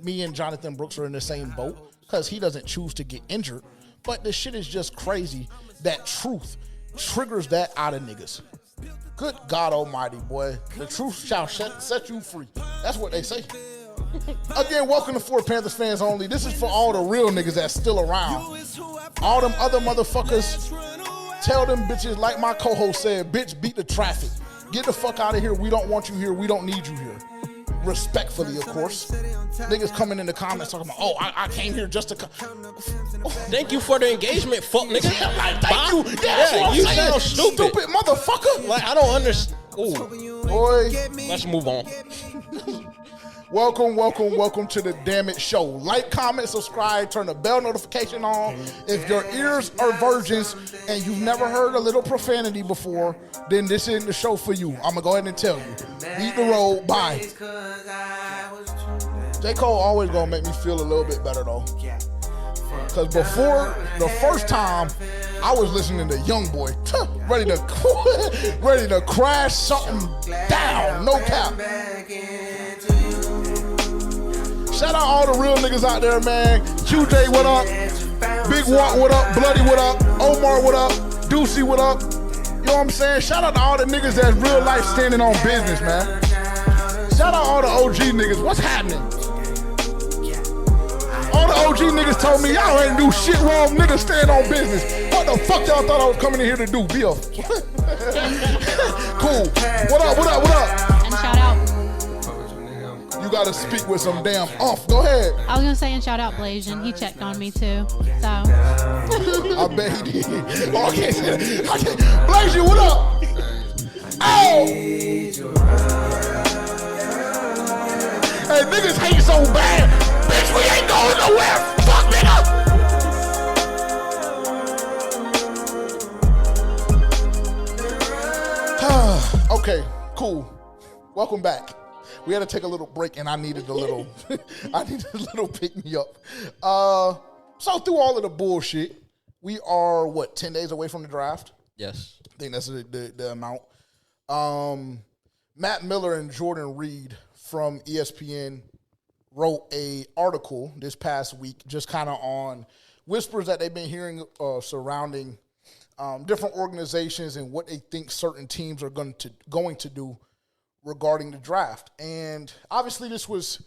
me and Jonathon Brooks are in the same boat, because he doesn't choose to get injured. But the shit is just crazy that truth triggers that out of niggas. Good God almighty, boy. The truth shall set you free. That's what they say. Again, welcome to For Panthers Fans Only. This is for all the real niggas that's still around. All them other motherfuckers, tell them bitches, like my co-host said, bitch, beat the traffic. Get the fuck out of here. We don't want you here. We don't need you here. Respectfully, of course. Niggas coming in the comments talking about, oh, I came here just to come. Thank you for the engagement, fuck nigga. Yeah, like, thank you. That's what I'm you saying. sound stupid. Motherfucker. Like, I don't understand. Ooh. Boy. Let's move on. Welcome to the Damn It Show. Like, comment, subscribe, turn the bell notification on. If your ears are virgins and you've never heard a little profanity before, then this isn't the show for you. I'm going to go ahead and tell you. Beat the road. Bye. J. Cole always going to make me feel a little bit better, though. Because before the first time, I was listening to Youngboy, ready to crash something down. No cap. Shout out all the real niggas out there, man. QJ, what up? Big Walk, what up? Bloody, what up? Omar, what up? Deucey, what up? You know what I'm saying? Shout out to all the niggas that's real life standing on business, man. Shout out all the OG niggas. What's happening? All the OG niggas told me y'all ain't do shit wrong. Niggas stand on business. What the fuck y'all thought I was coming in here to do? Be a cool. What up? And shout out. You gotta speak with some damn oomph. Go ahead. I was gonna say and shout out Blasian. He checked on me too. So I bet he did. Oh, I can't say that. Blasian, what up? Oh! Hey, niggas hate so bad. Bitch, we ain't going nowhere. Fuck, nigga. Okay, cool. Welcome back. We had to take a little break, and I needed a little, pick me up. So through all of the bullshit, we are 10 days away from the draft? Yes. I think that's the amount. Matt Miller and Jordan Reed from ESPN wrote a article this past week, just kind of on whispers that they've been hearing surrounding different organizations and what they think certain teams are going to do regarding the draft. And obviously this was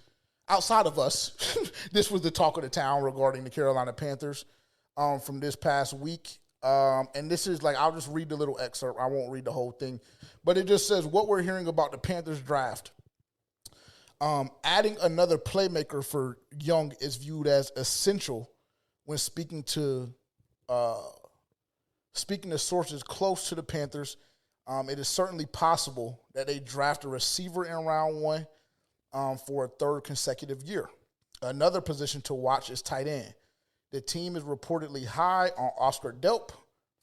outside of us. This was the talk of the town regarding the Carolina Panthers from this past week. And this is I'll just read the little excerpt. I won't read the whole thing. But it just says what we're hearing about the Panthers draft. Adding another playmaker for Young is viewed as essential when speaking to sources close to the Panthers. It is certainly possible that they draft a receiver in round 1 for a third consecutive year. Another position to watch is tight end. The team is reportedly high on Oscar Delp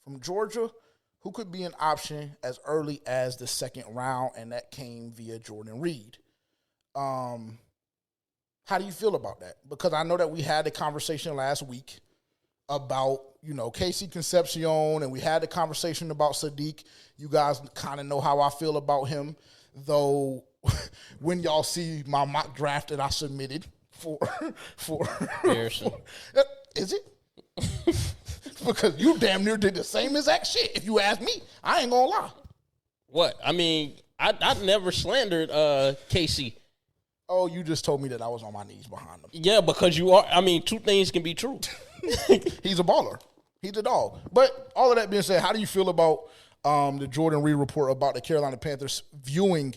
from Georgia, who could be an option as early as the second round, and that came via Jordan Reed. How do you feel about that? Because I know that we had a conversation last week about, Casey Concepcion, and we had the conversation about Sadiq. You guys kind of know how I feel about him, though when y'all see my mock draft that I submitted for Harrison. Is it? Because you damn near did the same exact shit. If you ask me, I ain't gonna lie. What? I mean, I never slandered Casey. Oh, you just told me that I was on my knees behind him. Yeah, because you are. I mean, two things can be true. He's a baller. He's a dog. But all of that being said, how do you feel about the Jordan Reed report about the Carolina Panthers viewing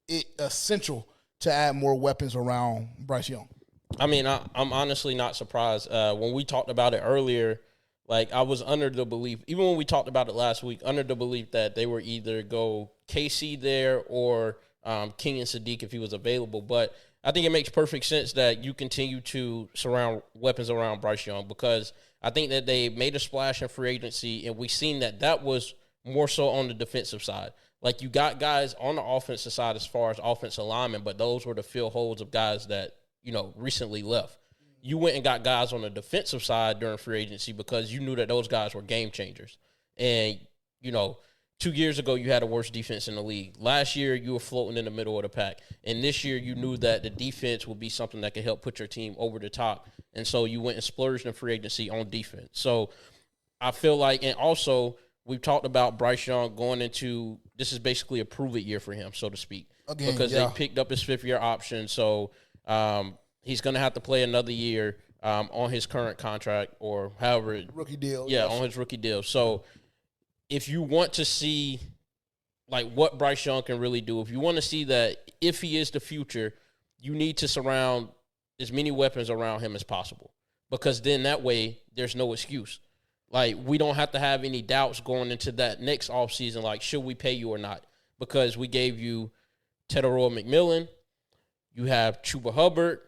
it essential to add more weapons around Bryce Young? I mean, I'm honestly not surprised. When we talked about it earlier, I was under the belief, even when we talked about it last week, under the belief that they were either go KC there or King and Sadiq if he was available. But I think it makes perfect sense that you continue to surround weapons around Bryce Young, because I think that they made a splash in free agency, and we've seen that was more so on the defensive side. You got guys on the offensive side as far as offensive linemen, but those were to fill holes of guys that, recently left. You went and got guys on the defensive side during free agency because you knew that those guys were game changers. And, 2 years ago, you had a worse defense in the league. Last year, you were floating in the middle of the pack. And this year, you knew that the defense would be something that could help put your team over the top. And so you went and splurged in free agency on defense. So I feel and also we've talked about Bryce Young going into, this is basically a prove-it year for him, so to speak. Again, because they picked up his fifth-year option. So he's going to have to play another year on his current contract or however. Rookie deal. Yeah, on his rookie deal. So if you want to see, what Bryce Young can really do, if you want to see that if he is the future, you need to surround as many weapons around him as possible, because then that way there's no excuse. We don't have to have any doubts going into that next offseason, should we pay you or not? Because we gave you Teteroa McMillan, you have Chuba Hubbard,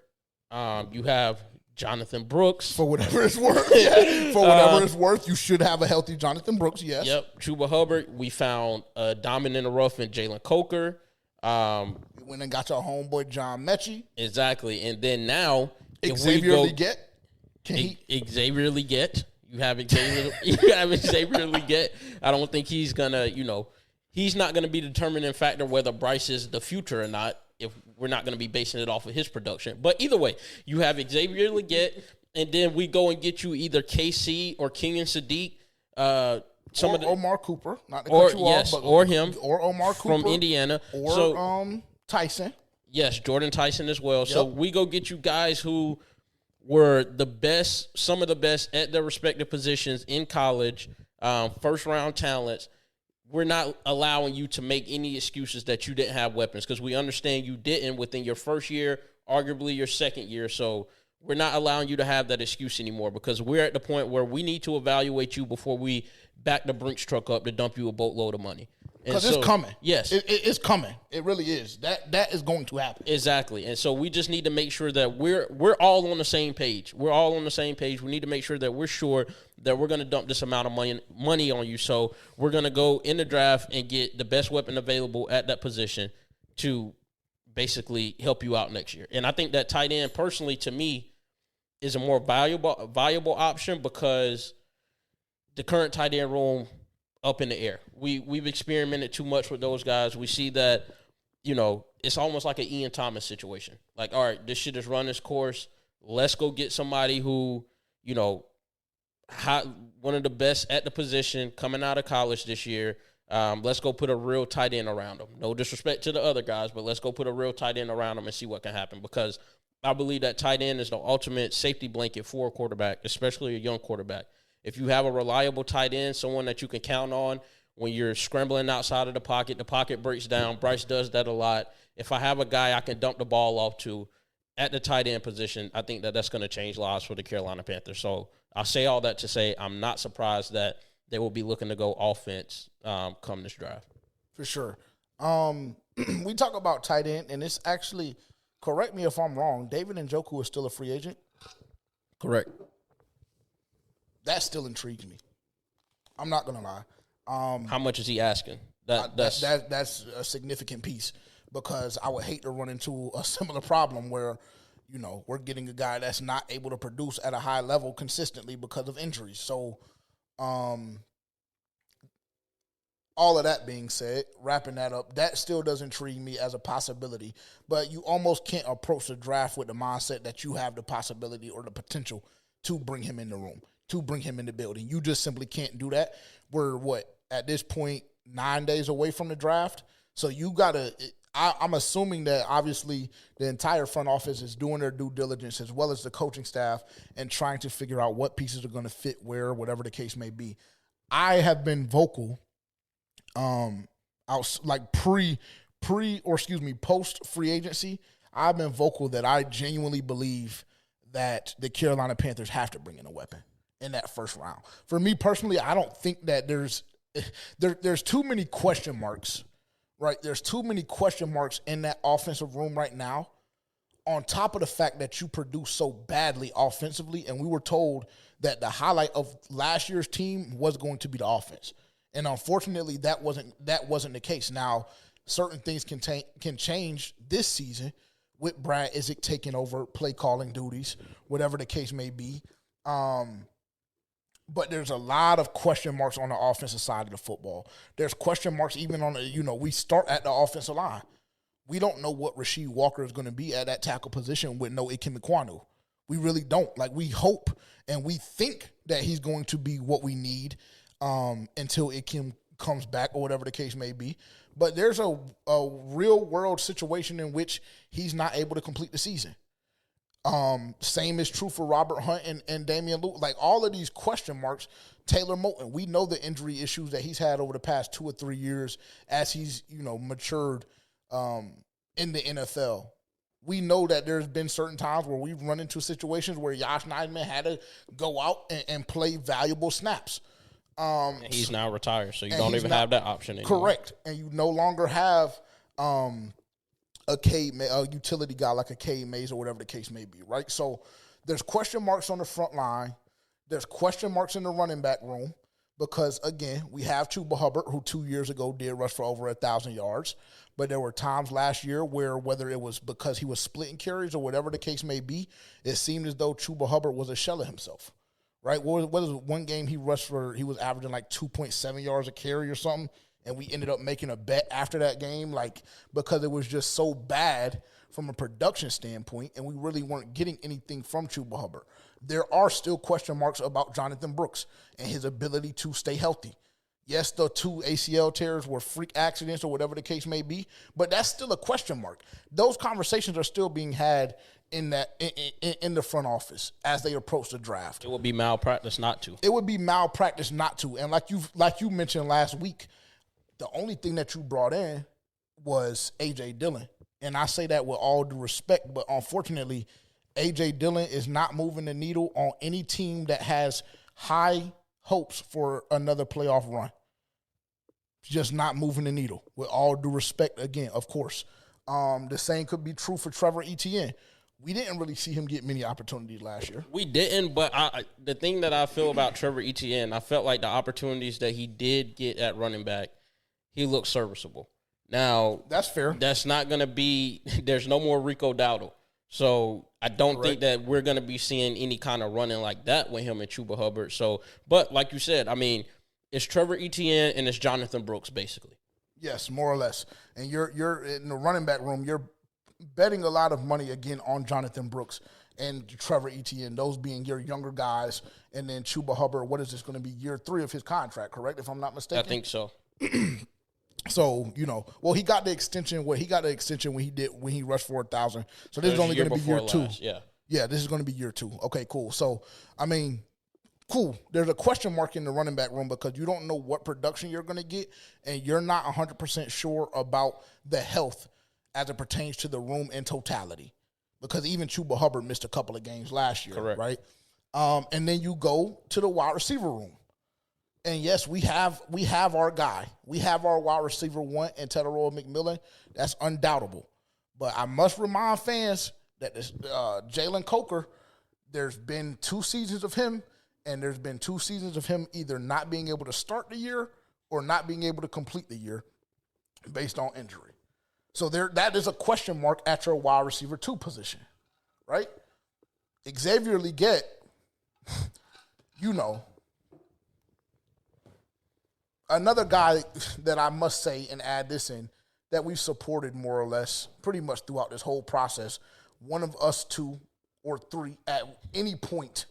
you have Jonathon Brooks. For whatever it's worth. Yeah. For whatever it's worth, you should have a healthy Jonathon Brooks, yes. Yep, Chuba Hubbard. We found Diamond in the Rough and Jalen Coker. We went and got your homeboy John Mechie. Exactly. And then now, Xavier Legette. Xavier Legette. You have Xavier Legette. I don't think he's going to, he's not going to be the determining factor whether Bryce is the future or not, if we're not going to be basing it off of his production. But either way, you have Xavier Legette, and then we go and get you either KC or King and Sadiq. Omar Cooper, not to cut you off, but or him, or Omar Cooper from Indiana, or Tyson. Yes, Jordan Tyson as well. Yep. So we go get you guys who were the best, some of the best at their respective positions in college, first-round talents. We're not allowing you to make any excuses that you didn't have weapons, because we understand you didn't within your first year, arguably your second year. So we're not allowing you to have that excuse anymore, because we're at the point where we need to evaluate you before we back the Brinks truck up to dump you a boatload of money. Because it's coming. Yes. It's coming. It really is. That is going to happen. Exactly. And so we just need to make sure that we're all on the same page. We're all on the same page. We need to make sure that we're sure that we're going to dump this amount of money on you. So we're going to go in the draft and get the best weapon available at that position to basically help you out next year. And I think that tight end, personally, to me, is a more valuable option because the current tight end room up in the air. We've experimented too much with those guys. We see that, it's almost like an Ian Thomas situation. Like, all right, this shit has run its course. Let's go get somebody who, one of the best at the position coming out of college this year. Let's go put a real tight end around them. No disrespect to the other guys, but let's go put a real tight end around them and see what can happen, because I believe that tight end is the ultimate safety blanket for a quarterback, especially a young quarterback. If you have a reliable tight end, someone that you can count on when you're scrambling outside of the pocket breaks down. Bryce does that a lot. If I have a guy I can dump the ball off to at the tight end position, I think that that's going to change lives for the Carolina Panthers. So I'll say all that to say I'm not surprised that they will be looking to go offense come this draft. For sure. We talk about tight end, and it's actually, correct me if I'm wrong, David Njoku is still a free agent? Correct. That still intrigues me. I'm not gonna lie. How much is he asking? That's a significant piece, because I would hate to run into a similar problem where, we're getting a guy that's not able to produce at a high level consistently because of injuries. So, all of that being said, wrapping that up, that still does intrigue me as a possibility. But you almost can't approach the draft with the mindset that you have the possibility or the potential to bring him in the room, to bring him in the building. You just simply can't do that. We're, at this point, 9 days away from the draft. So you got to – I'm assuming that obviously the entire front office is doing their due diligence, as well as the coaching staff, and trying to figure out what pieces are going to fit where, whatever the case may be. I have been vocal post free agency. I've been vocal that I genuinely believe that the Carolina Panthers have to bring in a weapon in that first round. For me personally, I don't think that there's too many question marks, right? There's too many question marks in that offensive room right now, on top of the fact that you produce so badly offensively, and we were told that the highlight of last year's team was going to be the offense. And unfortunately, that wasn't the case. Now, certain things can change this season with Brad Isaac taking over play calling duties, whatever the case may be. But there's a lot of question marks on the offensive side of the football. There's question marks even on the, we start at the offensive line. We don't know what Rasheed Walker is going to be at that tackle position with no Ikem Ekwonu. We really don't. Like, we hope and we think that he's going to be what we need until Ikem comes back or whatever the case may be. But there's a real-world situation in which he's not able to complete the season. Same is true for Robert Hunt and Damian Lewis. Like, all of these question marks, Taylor Moton, we know the injury issues that he's had over the past 2 or 3 years as he's, matured in the NFL. We know that there's been certain times where we've run into situations where Josh Neidman had to go out and play valuable snaps. And he's now retired, so you don't even have that option anymore. Correct. And you no longer have a utility guy like a Cade Mays or whatever the case may be, right? So there's question marks on the front line. There's question marks in the running back room because, again, we have Chuba Hubbard, who 2 years ago did rush for over 1,000 yards. But there were times last year where, whether it was because he was splitting carries or whatever the case may be, it seemed as though Chuba Hubbard was a shell of himself. Right? What was one game he rushed for? He was averaging like 2.7 yards a carry or something, and we ended up making a bet after that game, because it was just so bad from a production standpoint, and we really weren't getting anything from Chuba Hubbard. There are still question marks about Jonathon Brooks and his ability to stay healthy. Yes, the 2 ACL tears were freak accidents or whatever the case may be, but that's still a question mark. Those conversations are still being had in the front office as they approach the draft. It would be malpractice not to. It would be malpractice not to. And like you mentioned last week, the only thing that you brought in was A.J. Dillon. And I say that with all due respect, but unfortunately, A.J. Dillon is not moving the needle on any team that has high hopes for another playoff run. just not moving the needle. With all due respect, again, of course. The same could be true for Trevor Etienne. We didn't really see him get many opportunities last year. We didn't, but the thing that I feel about Trevor Etienne, I felt like the opportunities that he did get at running back, he looked serviceable. Now, that's fair. That's not going to be – there's no more Rico Dowdle. So I don't think that we're going to be seeing any kind of running like that with him and Chuba Hubbard. So, but like you said, I mean, it's Trevor Etienne and it's Jonathon Brooks, basically. Yes, more or less. And you're in the running back room, you're betting a lot of money again on Jonathon Brooks and Trevor Etienne, those being your younger guys, and then Chuba Hubbard. What is this going to be, year 3 of his contract, correct, if I'm not mistaken? I think so. So, well, he got the extension when he rushed for 1,000. So this is only going to be year 2. Yeah, this is going to be year 2. Okay, cool. So, I mean, cool. There's a question mark in the running back room because you don't know what production you're going to get, and you're not 100% sure about the health as it pertains to the room in totality. Because even Chuba Hubbard missed a couple of games last year, right? And then you go to the wide receiver room. And yes, we have our guy. We have our wide receiver 1 in Tedoroa McMillan. That's undoubtable. But I must remind fans that this Jalen Coker, there's been 2 seasons of him, and there's been 2 seasons of him either not being able to start the year or not being able to complete the year based on injury. So that is a question mark at your wide receiver 2 position, right? Xavier Legette, another guy that I must say and add this in, that we've supported more or less pretty much throughout this whole process. One of us 2 or 3 at any point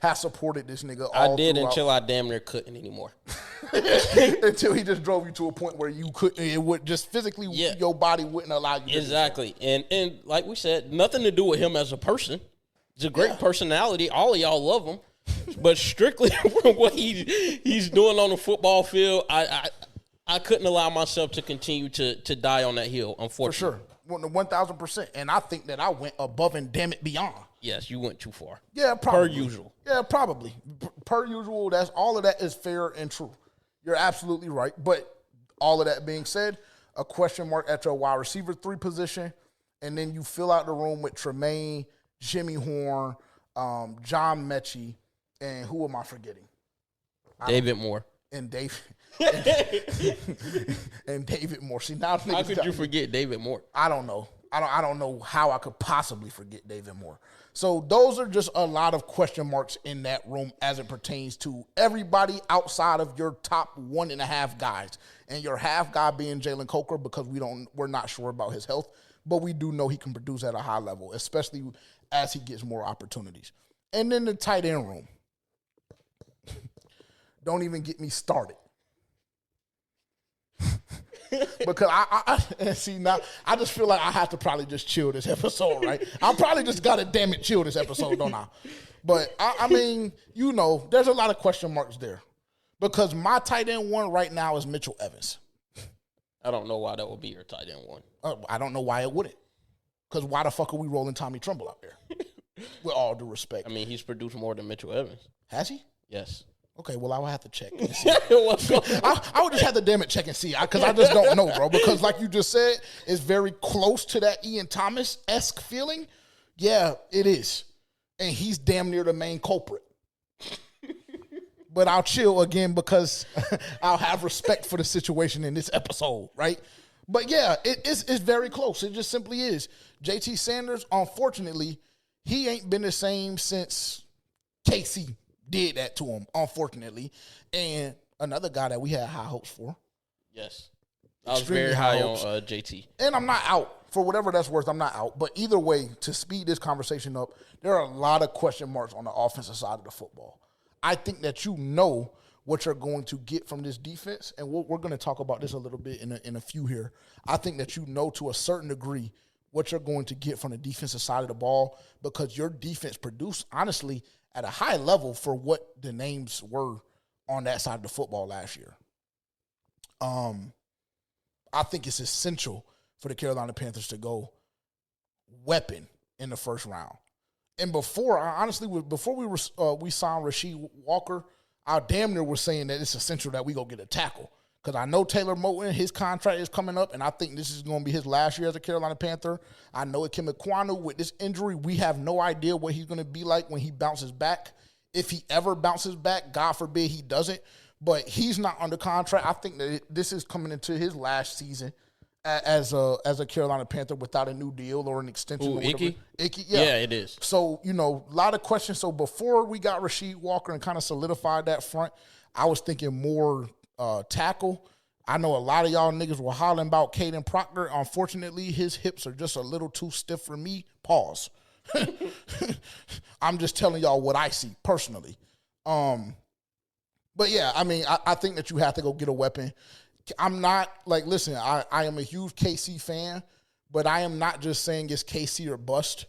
has supported this nigga. I did until I damn near couldn't anymore. Until he just drove you to a point where you couldn't, it would just physically, your body wouldn't allow you to Exactly. And like we said, nothing to do with him as a person. He's a great personality. All of y'all love him. But strictly from what he's doing on the football field, I couldn't allow myself to continue to die on that hill, unfortunately. For sure. 1,000%. And I think that I went above and damn it beyond. Yes, you went too far. Yeah, probably. Per usual. Yeah, probably. Per usual, all of that is fair and true. You're absolutely right. But all of that being said, a question mark at your wide receiver 3 position, and then you fill out the room with Tremaine, Jimmy Horn, John Mechie, and who am I forgetting? David Moore. And David Moore. See, now how could you forget David Moore? I don't know. I don't know how I could possibly forget David Moore. So those are just a lot of question marks in that room as it pertains to everybody outside of your top 1.5 guys, and your half guy being Jalen Coker, because we're not sure about his health, but we do know he can produce at a high level, especially as he gets more opportunities. And then the tight end room. Don't even get me started. Because I see now, I just feel like I have to probably just chill this episode, right? I probably just got to damn it chill this episode, don't I? But I mean, there's a lot of question marks there. Because my tight end 1 right now is Mitchell Evans. I don't know why that would be your tight end 1. I don't know why it wouldn't. Because why the fuck are we rolling Tommy Tremble out there? With all due respect. I mean, he's produced more than Mitchell Evans. Has he? Yes. Okay, well, I would have to check and see. I would just have to damn it check and see, because I just don't know, bro. Because like you just said, it's very close to that Ian Thomas-esque feeling. Yeah, it is. And he's damn near the main culprit. But I'll chill again because I'll have respect for the situation in this episode, right? But yeah, it's very close. It just simply is. JT Sanders, unfortunately, he ain't been the same since Casey did that to him, unfortunately. And another guy that we had high hopes for. Yes. I was very high on JT. And I'm not out. For whatever that's worth, I'm not out. But either way, to speed this conversation up, there are a lot of question marks on the offensive side of the football. I think that what you're going to get from this defense, and we're going to talk about this a little bit in a few here. I think that to a certain degree what you're going to get from the defensive side of the ball, because your defense produced, honestly, at a high level for what the names were on that side of the football last year. I think it's essential for the Carolina Panthers to go weapon in the first round. And before we signed Rasheed Walker, I damn near were saying that it's essential that we go get a tackle. Because I know Taylor Moton, his contract is coming up, and I think this is going to be his last year as a Carolina Panther. I know Ikem Ekwonu, with this injury, we have no idea what he's going to be like when he bounces back. If he ever bounces back, God forbid he doesn't. But he's not under contract. I think that this is coming into his last season as a Carolina Panther without a new deal or an extension. Ooh, Icky? Icky, Yeah, it is. So, a lot of questions. So before we got Rasheed Walker and kind of solidified that front, I was thinking more tackle. I know a lot of y'all niggas were hollering about Caden Proctor. Unfortunately, his hips are just a little too stiff for me. Pause. I'm just telling y'all what I see personally. But yeah, I mean, I think that you have to go get a weapon. I'm not listen, I am a huge KC fan, but I am not just saying it's KC or bust.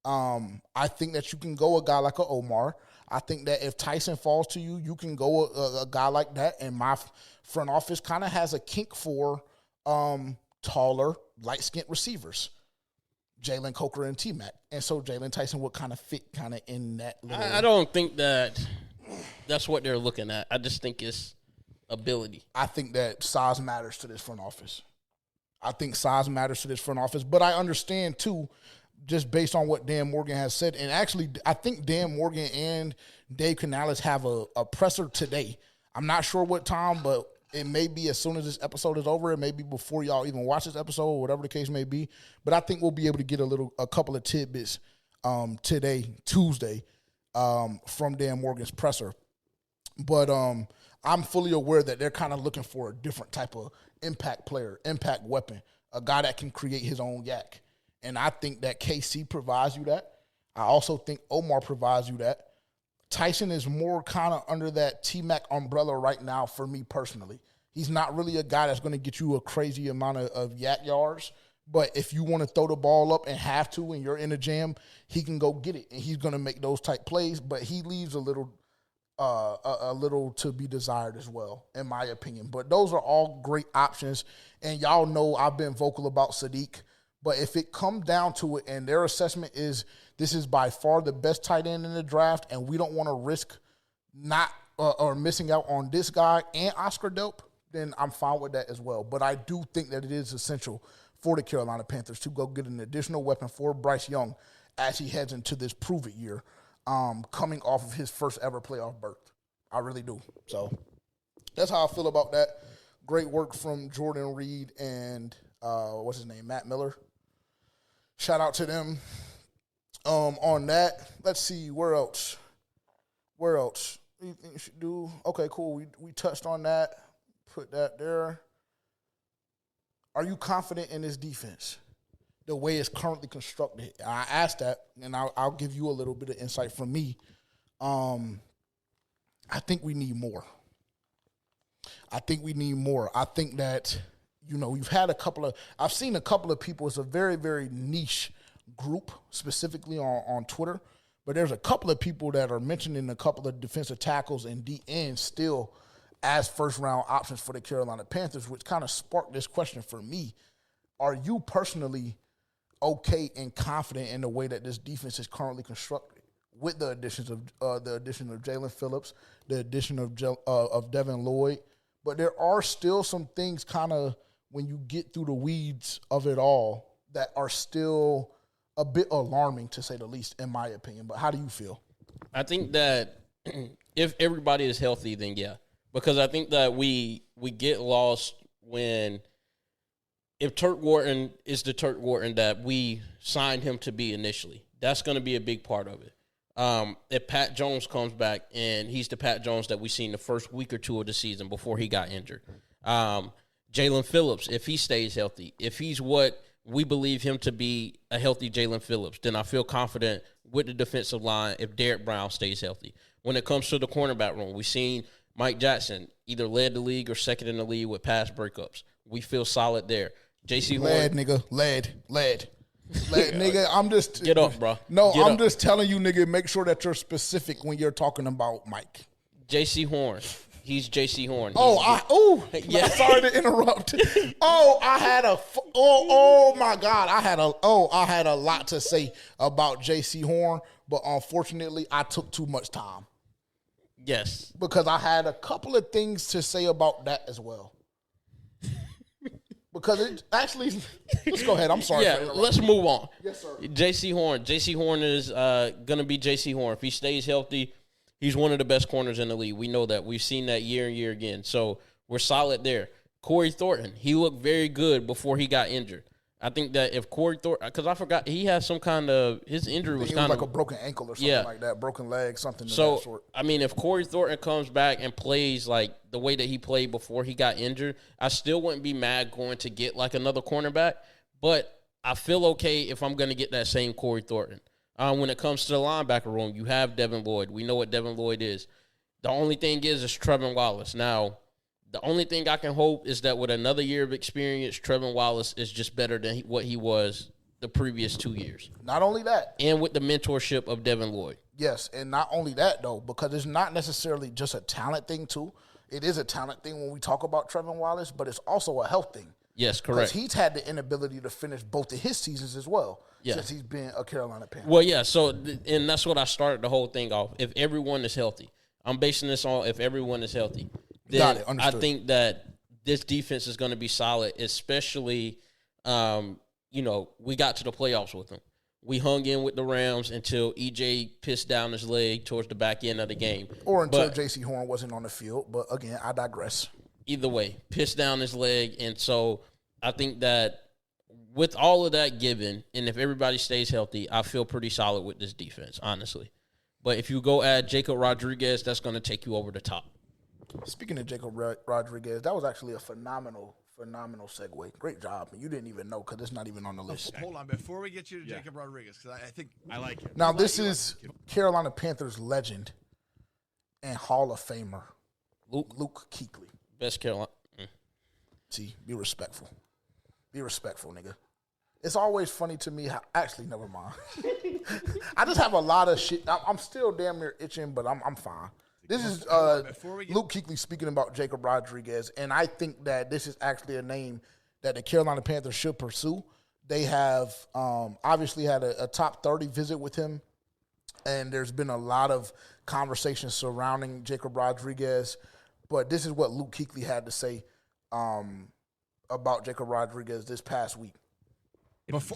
I think that you can go a guy like a Omar. I think that if Tyson falls to you, you can go a guy like that. And my front office kind of has a kink for taller, light-skinned receivers, Jalen Coker and T-Mac. And so Jalen Tyson would kind of fit kind of in that little. I don't think that's what they're looking at. I just think it's ability. I think that size matters to this front office. But I understand, too, just based on what Dan Morgan has said. And actually, I think Dan Morgan and Dave Canales have a presser today. I'm not sure what time, but it may be as soon as this episode is over. It may be before y'all even watch this episode, or whatever the case may be. But I think we'll be able to get a couple of tidbits today, Tuesday, from Dan Morgan's presser. But I'm fully aware that they're kind of looking for a different type of impact player, impact weapon, a guy that can create his own yak. And I think that KC provides you that. I also think Omar provides you that. Tyson is more kind of under that T-Mac umbrella right now for me personally. He's not really a guy that's going to get you a crazy amount of yak yards. But if you want to throw the ball up and have to and you're in a jam, he can go get it. And he's going to make those type plays. But he leaves a little to be desired as well, in my opinion. But those are all great options. And y'all know I've been vocal about Sadiq. But if it comes down to it and their assessment is this is by far the best tight end in the draft and we don't want to risk not or missing out on this guy and Oscar Delp, then I'm fine with that as well. But I do think that it is essential for the Carolina Panthers to go get an additional weapon for Bryce Young as he heads into this prove-it year, coming off of his first ever playoff berth. I really do. So that's how I feel about that. Great work from Jordan Reed and what's his name, Matt Miller. Shout out to them on that. Let's see, where else? What do you think you should do? Okay, cool. We touched on that. Put that there. Are you confident in this defense, the way it's currently constructed? I asked that, and I'll give you a little bit of insight from me. I think we need more. I think that, you've had I've seen a couple of people. It's a very, very niche group, specifically on Twitter. But there's a couple of people that are mentioning a couple of defensive tackles and DNs still as first-round options for the Carolina Panthers, which kind of sparked this question for me. Are you personally okay and confident in the way that this defense is currently constructed with the addition of Jalen Phillips, the addition of Devin Lloyd? But there are still some things kind of when you get through the weeds of it all that are still a bit alarming, to say the least, in my opinion. But how do you feel? I think that if everybody is healthy, then yeah. Because I think that we get lost if Turk Wharton is the Turk Wharton that we signed him to be initially, that's going to be a big part of it. If Pat Jones comes back and he's the Pat Jones that we seen the first week or two of the season before he got injured. Jalen Phillips, if he stays healthy, if he's what we believe him to be, a healthy Jalen Phillips, then I feel confident with the defensive line if Derek Brown stays healthy. When it comes to the cornerback room, we've seen Mike Jackson either led the league or second in the league with pass breakups. We feel solid there. J.C. Horn. Lead, nigga. I'm just get up, bro. No, I'm just telling you, nigga. Make sure that you're specific when you're talking about Mike. J.C. Horn. He's J.C. Horn. Yeah. Sorry to interrupt. I had a lot to say about J.C. Horn, but unfortunately, I took too much time. Yes, because I had a couple of things to say about that as well. Because it actually, let's go ahead. I'm sorry. Yeah, let's move on. Yes, sir. J.C. Horn. J.C. Horn is going to be J.C. Horn. If he stays healthy, he's one of the best corners in the league. We know that. We've seen that year and year again. So we're solid there. Corey Thornton, he looked very good before he got injured. I think that if Corey Thornton, because I forgot, he had some kind of, his injury was kind of like a broken ankle or something like that, broken leg, something of that sort. I mean, if Corey Thornton comes back and plays like the way that he played before he got injured, I still wouldn't be mad going to get like another cornerback, but I feel okay if I'm going to get that same Corey Thornton. When it comes to the linebacker room, you have Devin Lloyd. We know what Devin Lloyd is. The only thing is Trevin Wallace. Now, the only thing I can hope is that with another year of experience, Trevin Wallace is just better than what he was the previous 2 years. Not only that. And with the mentorship of Devin Lloyd. Yes, and not only that, though, because it's not necessarily just a talent thing, too. It is a talent thing when we talk about Trevin Wallace, but it's also a health thing. Yes, correct. Because he's had the inability to finish both of his seasons as well since he's been a Carolina Panther. Well, yeah, so, and that's what I started the whole thing off. If everyone is healthy. I'm basing this on if everyone is healthy. Then Got it. Understood. I think that this defense is going to be solid, especially, we got to the playoffs with them. We hung in with the Rams until EJ pissed down his leg towards the back end of the game. Or until J.C. Horn wasn't on the field. But, again, I digress. Either way, pissed down his leg. And so I think that with all of that given, and if everybody stays healthy, I feel pretty solid with this defense, honestly. But if you go add Jacob Rodriguez, that's going to take you over the top. Speaking of Jacob Rodriguez, that was actually a phenomenal segue. Great job. You didn't even know because it's not even on the list. Hold on. Before we get you to Jacob Rodriguez, because I think I like him. Now, this is Carolina Panthers legend and Hall of Famer, Luke Kuechly. Best Carolina. See, be respectful. Be respectful, nigga. It's always funny to me how – actually, never mind. I just have a lot of shit. I'm still damn near itching, but I'm fine. This is Luke Kuechly speaking about Jacob Rodriguez, and I think that this is actually a name that the Carolina Panthers should pursue. They have obviously had a top 30 visit with him, and there's been a lot of conversations surrounding Jacob Rodriguez, but this is what Luke Kuechly had to say about Jacob Rodriguez this past week.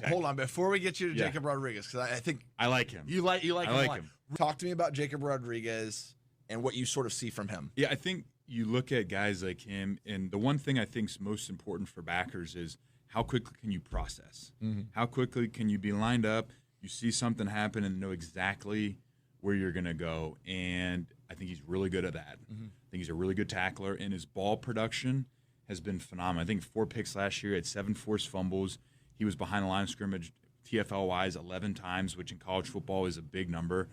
Hold on, before we get you to Jacob Rodriguez, because I think I like him. You like him. I like him. Talk to me about Jacob Rodriguez and what you sort of see from him. Yeah, I think you look at guys like him, and the one thing I think is most important for backers is how quickly can you process? Mm-hmm. How quickly can you be lined up? You see something happen and know exactly where you're going to go, and I think he's really good at that. Mm-hmm. I think he's a really good tackler, and his ball production has been phenomenal. I think 4 picks last year, had 7 forced fumbles. He was behind the line of scrimmage TFL-wise 11 times, which in college football is a big number,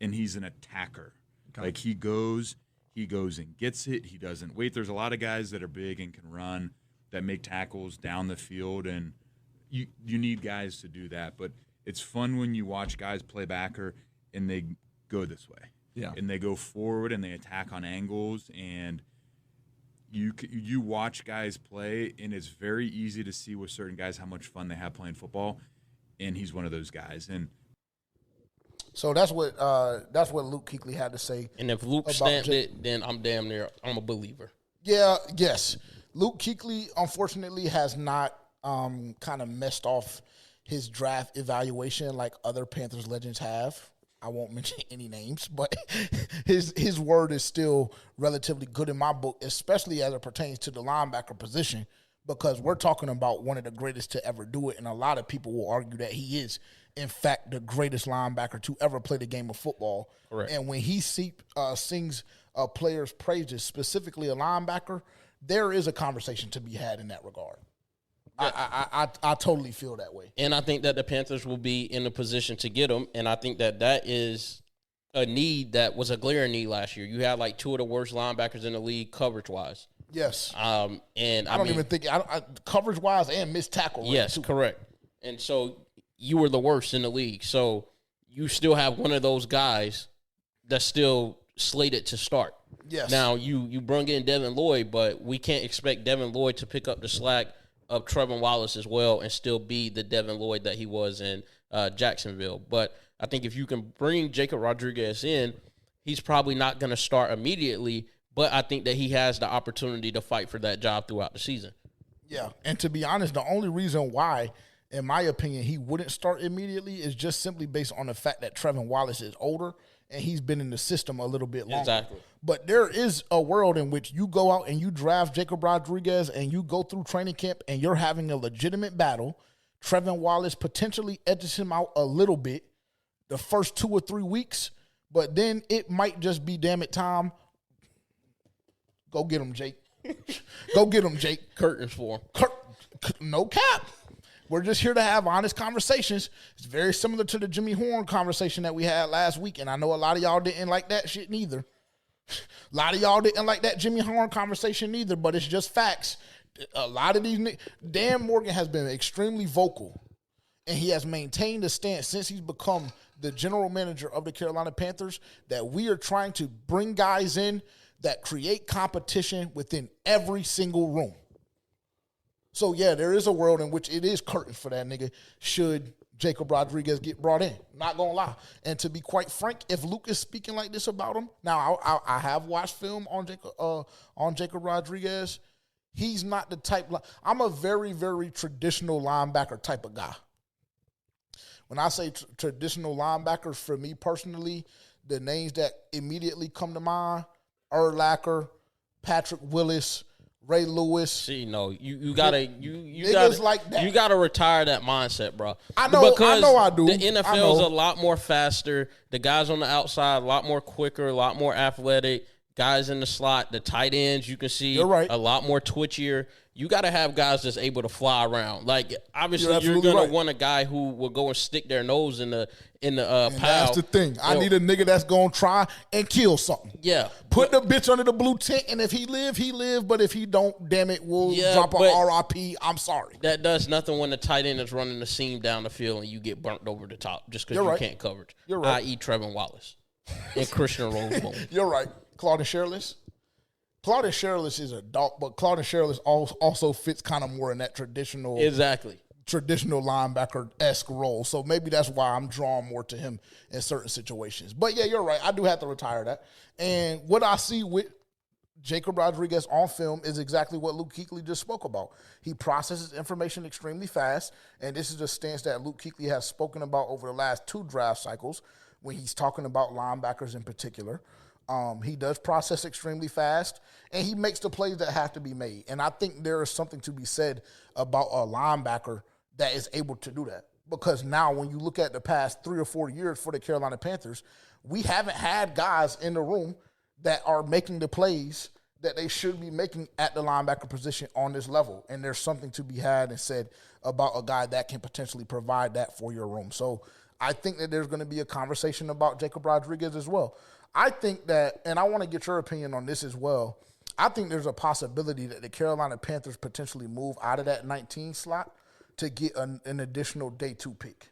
and he's an attacker. Okay. Like he goes and gets it. He doesn't wait. There's a lot of guys that are big and can run that make tackles down the field, and you need guys to do that. But it's fun when you watch guys play backer and they go this way. Yeah. And they go forward and they attack on angles, and you watch guys play, and it's very easy to see with certain guys how much fun they have playing football, and he's one of those guys. And so that's what Luke Kuechly had to say. And if Luke stamped it, then I'm a believer. Yeah, yes. Luke Kuechly, unfortunately, has not kind of messed off his draft evaluation like other Panthers legends have. I won't mention any names, but his word is still relatively good in my book, especially as it pertains to the linebacker position, because we're talking about one of the greatest to ever do it, and a lot of people will argue that he is, in fact, the greatest linebacker to ever play the game of football. Correct. And when he sings a player's praises, specifically a linebacker, there is a conversation to be had in that regard. I totally feel that way. And I think that the Panthers will be in a position to get him, and I think that is a need that was a glaring need last year. You had like 2 of the worst linebackers in the league coverage-wise. Yes. And I don't even think coverage-wise and missed tackle. Yes, too. Correct. And so you were the worst in the league. So you still have one of those guys that's still slated to start. Yes. Now, you bring in Devin Lloyd, but we can't expect Devin Lloyd to pick up the slack of Trevin Wallace as well and still be the Devin Lloyd that he was in Jacksonville. But I think if you can bring Jacob Rodriguez in, he's probably not going to start immediately, but I think that he has the opportunity to fight for that job throughout the season. Yeah, and to be honest, the only reason why, in my opinion, he wouldn't start immediately is just simply based on the fact that Trevin Wallace is older and he's been in the system a little bit longer. Exactly. But there is a world in which you go out and you draft Jacob Rodriguez and you go through training camp and you're having a legitimate battle. Trevin Wallace potentially edges him out a little bit the first 2 or 3 weeks, but then it might just be, damn it, Tom, go get him, Jake. Go get him, Jake. Curtains for him. No cap. We're just here to have honest conversations. It's very similar to the Jimmy Horn conversation that we had last week, and I know a lot of y'all didn't like that shit neither. A lot of y'all didn't like that Jimmy Horn conversation neither, but it's just facts. A lot of these Dan Morgan has been extremely vocal, and he has maintained a stance since he's become the general manager of the Carolina Panthers that we are trying to bring guys in that create competition within every single room. So, yeah, there is a world in which it is curtains for that nigga should Jacob Rodriguez get brought in. Not going to lie. And to be quite frank, if Luke is speaking like this about him, now I have watched film on Jacob Rodriguez. He's not the type. I'm a very, very traditional linebacker type of guy. When I say traditional linebackers, for me personally, the names that immediately come to mind, Urlacher, Patrick Willis, Ray Lewis. See, no, you gotta like that. You gotta retire that mindset, bro. I know I do. The NFL is a lot more faster. The guys on the outside a lot more quicker, a lot more athletic. Guys in the slot, the tight ends, you can see a lot more twitchier. You got to have guys that's able to fly around. Like, obviously, you're going to want a guy who will go and stick their nose in the pile. That's the thing. I need a nigga that's going to try and kill something. Yeah. Put the bitch under the blue tent, and if he live, he live. But if he don't, damn it, we'll drop a RIP. I'm sorry. That does nothing when the tight end is running the seam down the field and you get burnt over the top just because you can't coverage. You're right. I.e. Trevin Wallace and Christian Roseman. You're right. Claude Sherless. Claude Sherless is a dog, but Claude Sherless also fits kind of more in that traditional linebacker-esque role. So maybe that's why I'm drawn more to him in certain situations. But yeah, you're right. I do have to retire that. And what I see with Jacob Rodriguez on film is exactly what Luke Kuechly just spoke about. He processes information extremely fast, and this is a stance that Luke Kuechly has spoken about over the last 2 draft cycles when he's talking about linebackers in particular. He does process extremely fast, and he makes the plays that have to be made. And I think there is something to be said about a linebacker that is able to do that. Because now when you look at the past 3 or 4 years for the Carolina Panthers, we haven't had guys in the room that are making the plays that they should be making at the linebacker position on this level. And there's something to be had and said about a guy that can potentially provide that for your room. So I think that there's going to be a conversation about Jacob Rodriguez as well. I think that, and I want to get your opinion on this as well, I think there's a possibility that the Carolina Panthers potentially move out of that 19 slot to get an additional day 2 pick.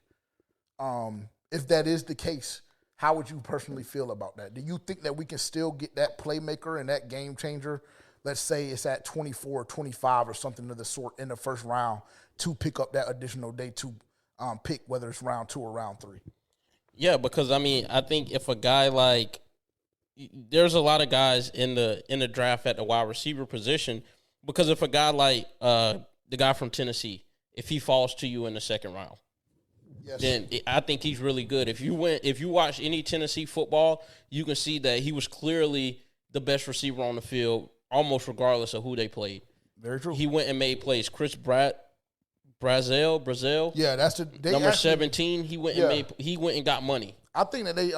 If that is the case, how would you personally feel about that? Do you think that we can still get that playmaker and that game changer, let's say it's at 24 or 25 or something of the sort in the first round, to pick up that additional day 2 pick, whether it's round 2 or round 3? Yeah, because, I mean, I think if a guy like – there's a lot of guys in the draft at the wide receiver position, because if a guy like the guy from Tennessee, if he falls to you in the second round, then I think he's really good. If you watch any Tennessee football, you can see that he was clearly the best receiver on the field, almost regardless of who they played. Very true. He went and made plays. Chris Brazil. Yeah, that's number 17. He went and got money. I think that they,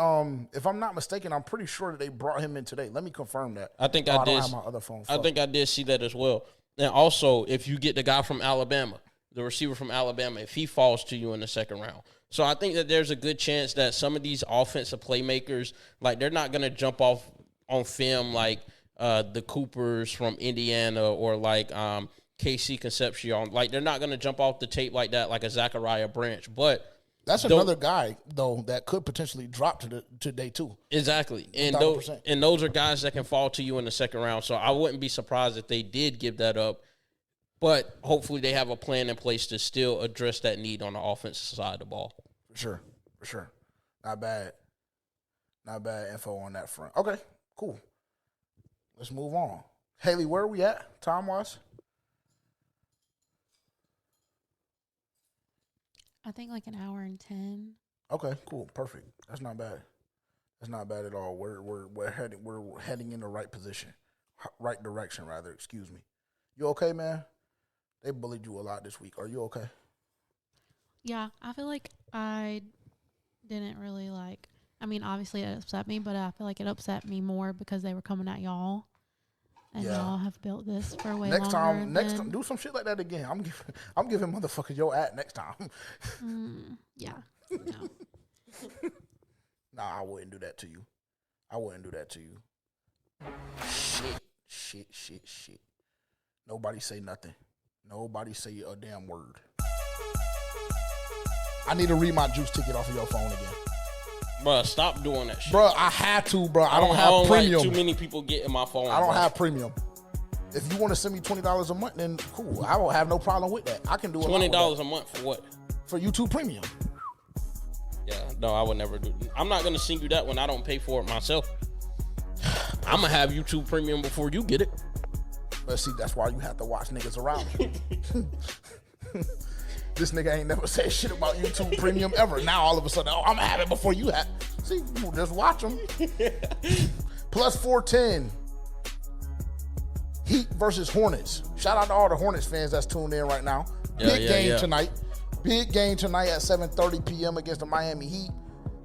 if I'm not mistaken, I'm pretty sure that they brought him in today. Let me confirm that. I think I did. don't have my other phone. I think I did see that as well. And also, if you get the guy from Alabama, the receiver from Alabama, if he falls to you in the second round. So I think that there's a good chance that some of these offensive playmakers, like, they're not going to jump off on film like the Coopers from Indiana or like KC Concepcion. Like, they're not going to jump off the tape like that, like a Zachariah Branch. But that's another guy, though, that could potentially drop to day 2. Exactly. And those are guys that can fall to you in the second round. So I wouldn't be surprised if they did give that up. But hopefully they have a plan in place to still address that need on the offensive side of the ball. For sure. Not bad info on that front. Okay, cool. Let's move on. Haley, where are we at time-wise? I think like an hour and 10. Okay, cool, perfect. That's not bad. That's not bad at all. We're heading in the right position, right direction rather. Excuse me. You okay, man? They bullied you a lot this week. Are you okay? Yeah, I feel like I didn't really like. I mean, obviously it upset me, but I feel like it upset me more because they were coming at y'all, and y'all have built this for way next longer. Next time, do some shit like that again. I'm giving motherfuckers your at next time. Yeah. No. Nah, I wouldn't do that to you. Shit. Nobody say nothing. Nobody say a damn word. I need to read my juice ticket off of your phone again. Bruh, stop doing that shit. Bruh, I had to, bro. I don't have premium. Like too many people get in my phone. I don't have premium. If you want to send me $20 a month, then cool. I don't have no problem with that. I can do $20 a month for what? For YouTube Premium. Yeah, no, I would never do. I'm not gonna send you that when I don't pay for it myself. I'm gonna have YouTube Premium before you get it. But see, that's why you have to watch niggas around you. This nigga ain't never said shit about YouTube Premium ever. Now all of a sudden, I'm gonna have it before you have. See, you just watch them. Plus 410. Heat versus Hornets. Shout out to all the Hornets fans that's tuned in right now. Big game tonight. Big game tonight at 7:30 p.m. against the Miami Heat.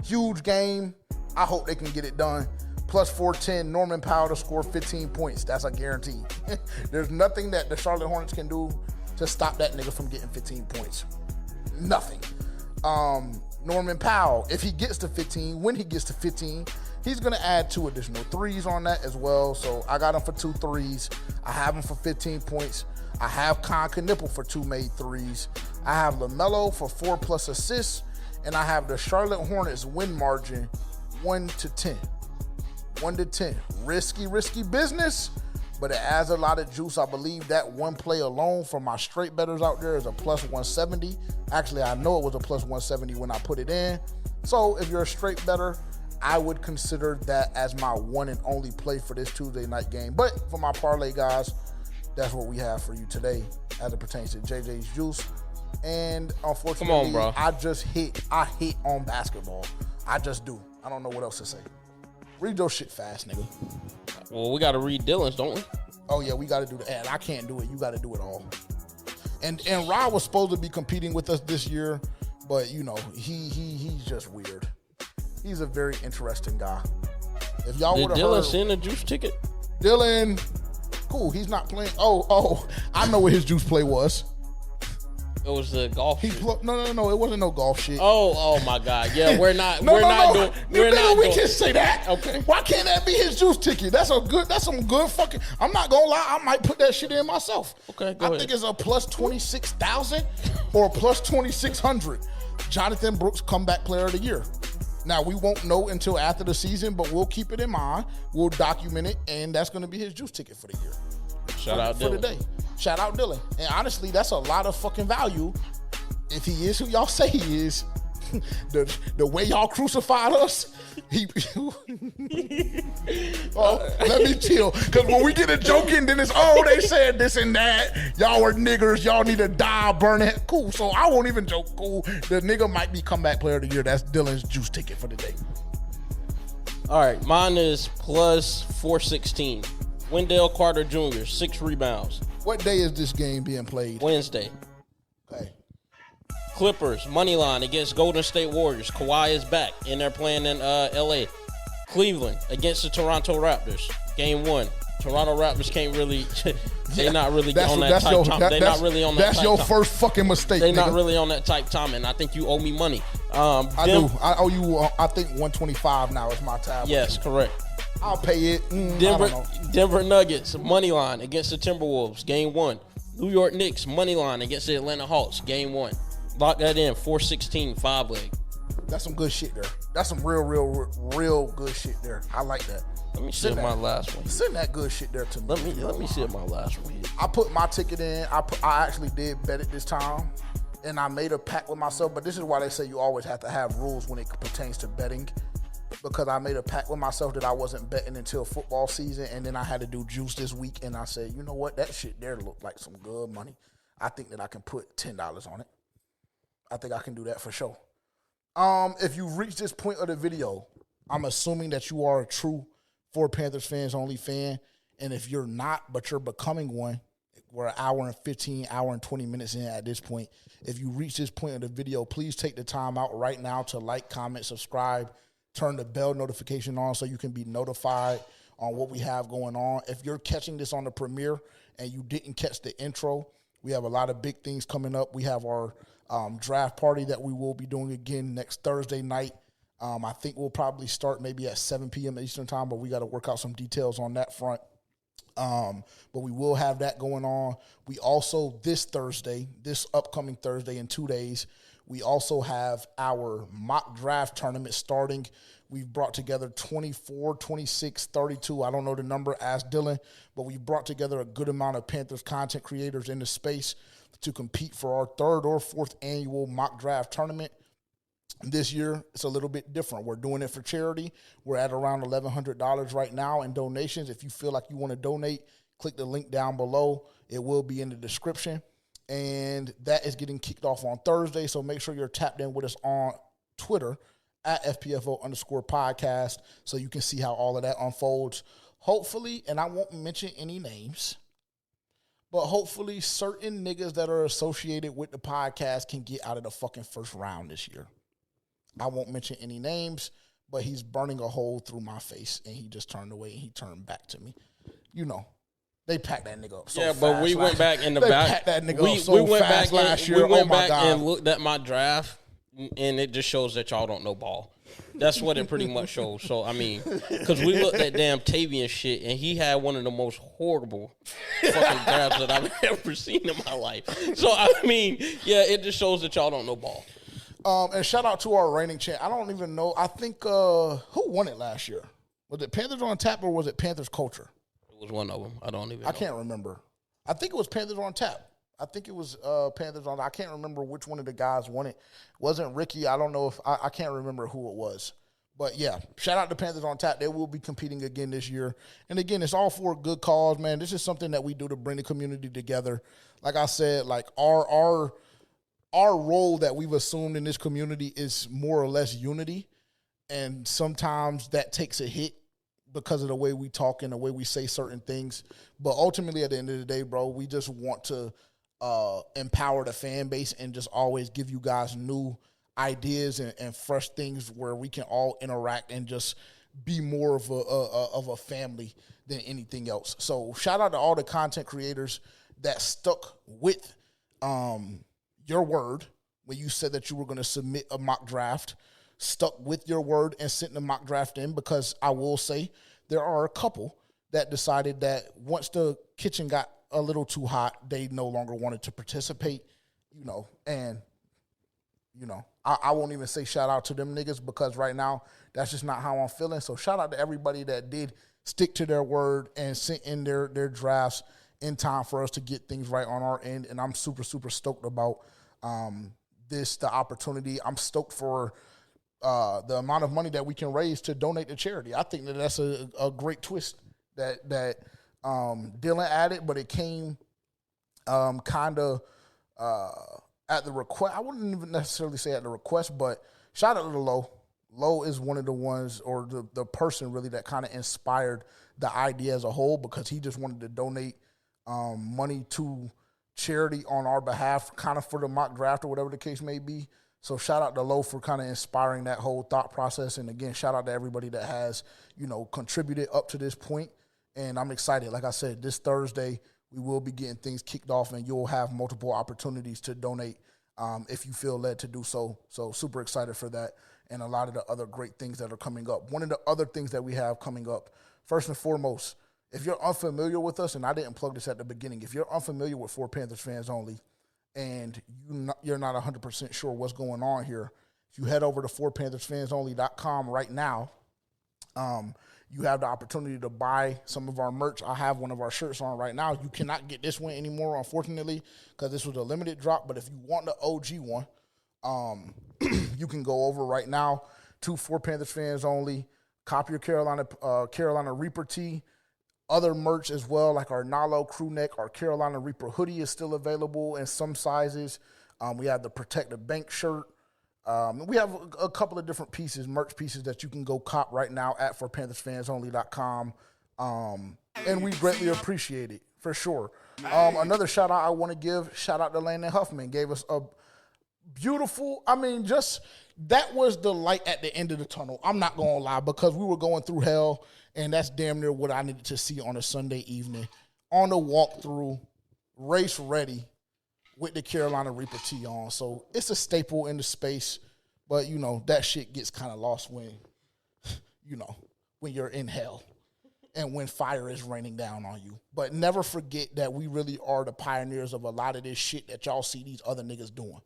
Huge game. I hope they can get it done. Plus 410, Norman Powell to score 15 points. That's a guarantee. There's nothing that the Charlotte Hornets can do to stop that nigga from getting 15 points. Nothing. Norman Powell, if he gets to 15, when he gets to 15, he's going to add 2 additional threes on that as well. So I got him for 2 threes. I have him for 15 points. I have Con Knipple for 2 made threes. I have LaMelo for 4+ assists. And I have the Charlotte Hornets win margin 1-10. 1-10. Risky business, but it adds a lot of juice. I believe that one play alone for my straight bettors out there is a plus 170. Actually, I know it was a plus 170 when I put it in. So if you're a straight bettor, I would consider that as my one and only play for this Tuesday night game. But for my parlay guys, that's what we have for you today as it pertains to JJ's Juice. And unfortunately, come on, bro. I hit on basketball. I just do. I don't know what else to say. Read your shit fast, nigga. Well, we got to read Dylan's, don't we? Oh, yeah, we got to do the ad. I can't do it. You got to do it all. And Rod was supposed to be competing with us this year, but, you know, he's just weird. He's a very interesting guy. If y'all would have heard... Did Dylan send a juice ticket? Dylan, cool, he's not playing. Oh, I know what his juice play was. It was the golf shit. No, it wasn't no golf shit. Oh my God. Yeah, we're not doing. We can say that. Okay. Why can't that be his juice ticket? That's some good fucking. I'm not gonna lie, I might put that shit in myself. Okay, go ahead. I think it's a plus 26,000 or a plus 2,600. Jonathon Brooks comeback player of the year. Now we won't know until after the season, but we'll keep it in mind. We'll document it, and that's gonna be his juice ticket for the year. Shout out Dylan. For the day. Shout out Dylan. And honestly, that's a lot of fucking value if he is who y'all say he is. The way y'all crucified us, let me chill. Because when we get a joke in, then it's, they said this and that. Y'all were niggers. Y'all need to die, burn it. Cool. So I won't even joke. Cool. The nigga might be comeback player of the year. That's Dylan's juice ticket for the day. All right. Mine is plus 416. Wendell Carter Jr., 6 rebounds. What day is this game being played? Wednesday. Okay. Clippers, money line against Golden State Warriors. Kawhi is back, and they're playing in L.A. Cleveland against the Toronto Raptors. Game 1. Toronto Raptors can't really. They're not really on that tight time. They're not really on that. That's your first fucking mistake. They're not really on that tight time, and I think you owe me money. I do. I owe you. I think 125 now is my tab. Yes, correct. I'll pay it. Denver Nuggets money line against the Timberwolves. Game 1. New York Knicks money line against the Atlanta Hawks. Game 1. Lock that in. 416 5-leg. That's some good shit there. That's some real good shit there. I like that. Let me see my last one. Send that good shit there to me. Let me see if my last one. I put my ticket in. I actually did bet it this time, and I made a pact with myself. But this is why they say you always have to have rules when it pertains to betting. Because I made a pact with myself that I wasn't betting until football season, and then I had to do juice this week, and I said, you know what, that shit there looked like some good money. I think that I can put $10 on it. I think I can do that for sure. If you reach this point of the video, I'm assuming that you are a true For Panthers Fans Only fan. And if you're not, but you're becoming one, we're an hour and 15, hour and 20 minutes in at this point. If you reach this point of the video, please take the time out right now to like, comment, subscribe, turn the bell notification on so you can be notified on what we have going on. If you're catching this on the premiere and you didn't catch the intro, we have a lot of big things coming up. We have our draft party that we will be doing again next Thursday night. I think we'll probably start maybe at 7 p.m. Eastern time, but we got to work out some details on that front. But we will have that going on. We also, this upcoming Thursday in 2 days, we also have our mock draft tournament starting. We've brought together 24, 26, 32. I don't know the number, ask Dylan, but we brought together a good amount of Panthers content creators in the space to compete for our 3rd or 4th annual mock draft tournament. This year, it's a little bit different. We're doing it for charity. We're at around $1,100 right now in donations. If you feel like you want to donate, click the link down below. It will be in the description. And that is getting kicked off on Thursday, so make sure you're tapped in with us on Twitter at FPFO_podcast so you can see how all of that unfolds. Hopefully, and I won't mention any names, but hopefully certain niggas that are associated with the podcast can get out of the fucking first round this year. I won't mention any names, but he's burning a hole through my face, and he just turned away, and he turned back to me. You know, they packed that nigga up so fast. But we went back in the back. They packed that nigga up so fast last year. We went back and looked at my draft, and it just shows that y'all don't know ball. That's what it pretty much shows. So, I mean, because we looked at damn Tavian shit, and he had one of the most horrible fucking drafts that I've ever seen in my life. So, I mean, yeah, it just shows that y'all don't know ball. And shout out to our reigning champ. I don't even know. I think, who won it last year? Was it Panthers on Tap or was it Panthers Culture? It was one of them. I don't even know. I can't remember. I think it was Panthers on Tap. I think it was Panthers on. I can't remember which one of the guys won it. Wasn't Ricky. I don't know if I can't remember who it was. But yeah, shout out to Panthers on Tap. They will be competing again this year. And again, it's all for a good cause, man. This is something that we do to bring the community together. Like I said, like our role that we've assumed in this community is more or less unity. And sometimes that takes a hit because of the way we talk and the way we say certain things. But ultimately, at the end of the day, bro, we just want to empower the fan base and just always give you guys new ideas and fresh things where we can all interact and just be more of a family than anything else. So shout out to all the content creators that stuck with your word when you said that you were going to submit a mock draft, stuck with your word and sent the mock draft in, because I will say there are a couple that decided that once the kitchen got a little too hot, they no longer wanted to participate, and I won't even say shout out to them niggas because right now that's just not how I'm feeling. So shout out to everybody that did stick to their word and sent in their drafts in time for us to get things right on our end. And I'm super, super stoked about the opportunity. I'm stoked for the amount of money that we can raise to donate to charity. I think that that's a great twist that Dylan added, but it came kind of at the request. I wouldn't even necessarily say at the request, but shout out to Lo. Lo is one of the ones, or the person really that kind of inspired the idea as a whole, because he just wanted to donate money to charity on our behalf, kind of for the mock draft or whatever the case may be. So shout out to Lo for kind of inspiring that whole thought process. And again, shout out to everybody that has, contributed up to this point. And I'm excited. Like I said, this Thursday, we will be getting things kicked off, and you'll have multiple opportunities to donate if you feel led to do so. So super excited for that, and a lot of the other great things that are coming up. One of the other things that we have coming up, first and foremost, if you're unfamiliar with us, and I didn't plug this at the beginning, if you're unfamiliar with For Panthers Fans Only, and you're not 100% sure what's going on here, if you head over to forpanthersfansonly.com right now, you have the opportunity to buy some of our merch. I have one of our shirts on right now. You cannot get this one anymore, unfortunately, because this was a limited drop. But if you want the OG one, you can go over right now to For Panthers Fans Only, copy your Carolina Reaper tee, other merch as well, like our Nalo crew neck, our Carolina Reaper hoodie is still available in some sizes. We have the Protect the Bank shirt. We have a couple of different pieces, merch pieces that you can go cop right now at forpanthersfansonly.com. And we greatly appreciate it, for sure. Another shout out I want to give, shout out to Landon Huffman. Gave us a beautiful, that was the light at the end of the tunnel. I'm not going to lie, because we were going through hell, and that's damn near what I needed to see on a Sunday evening. On the walkthrough, race ready, with the Carolina Reaper tee on. So it's a staple in the space, but, that shit gets kind of lost when you're in hell and when fire is raining down on you. But never forget that we really are the pioneers of a lot of this shit that y'all see these other niggas doing.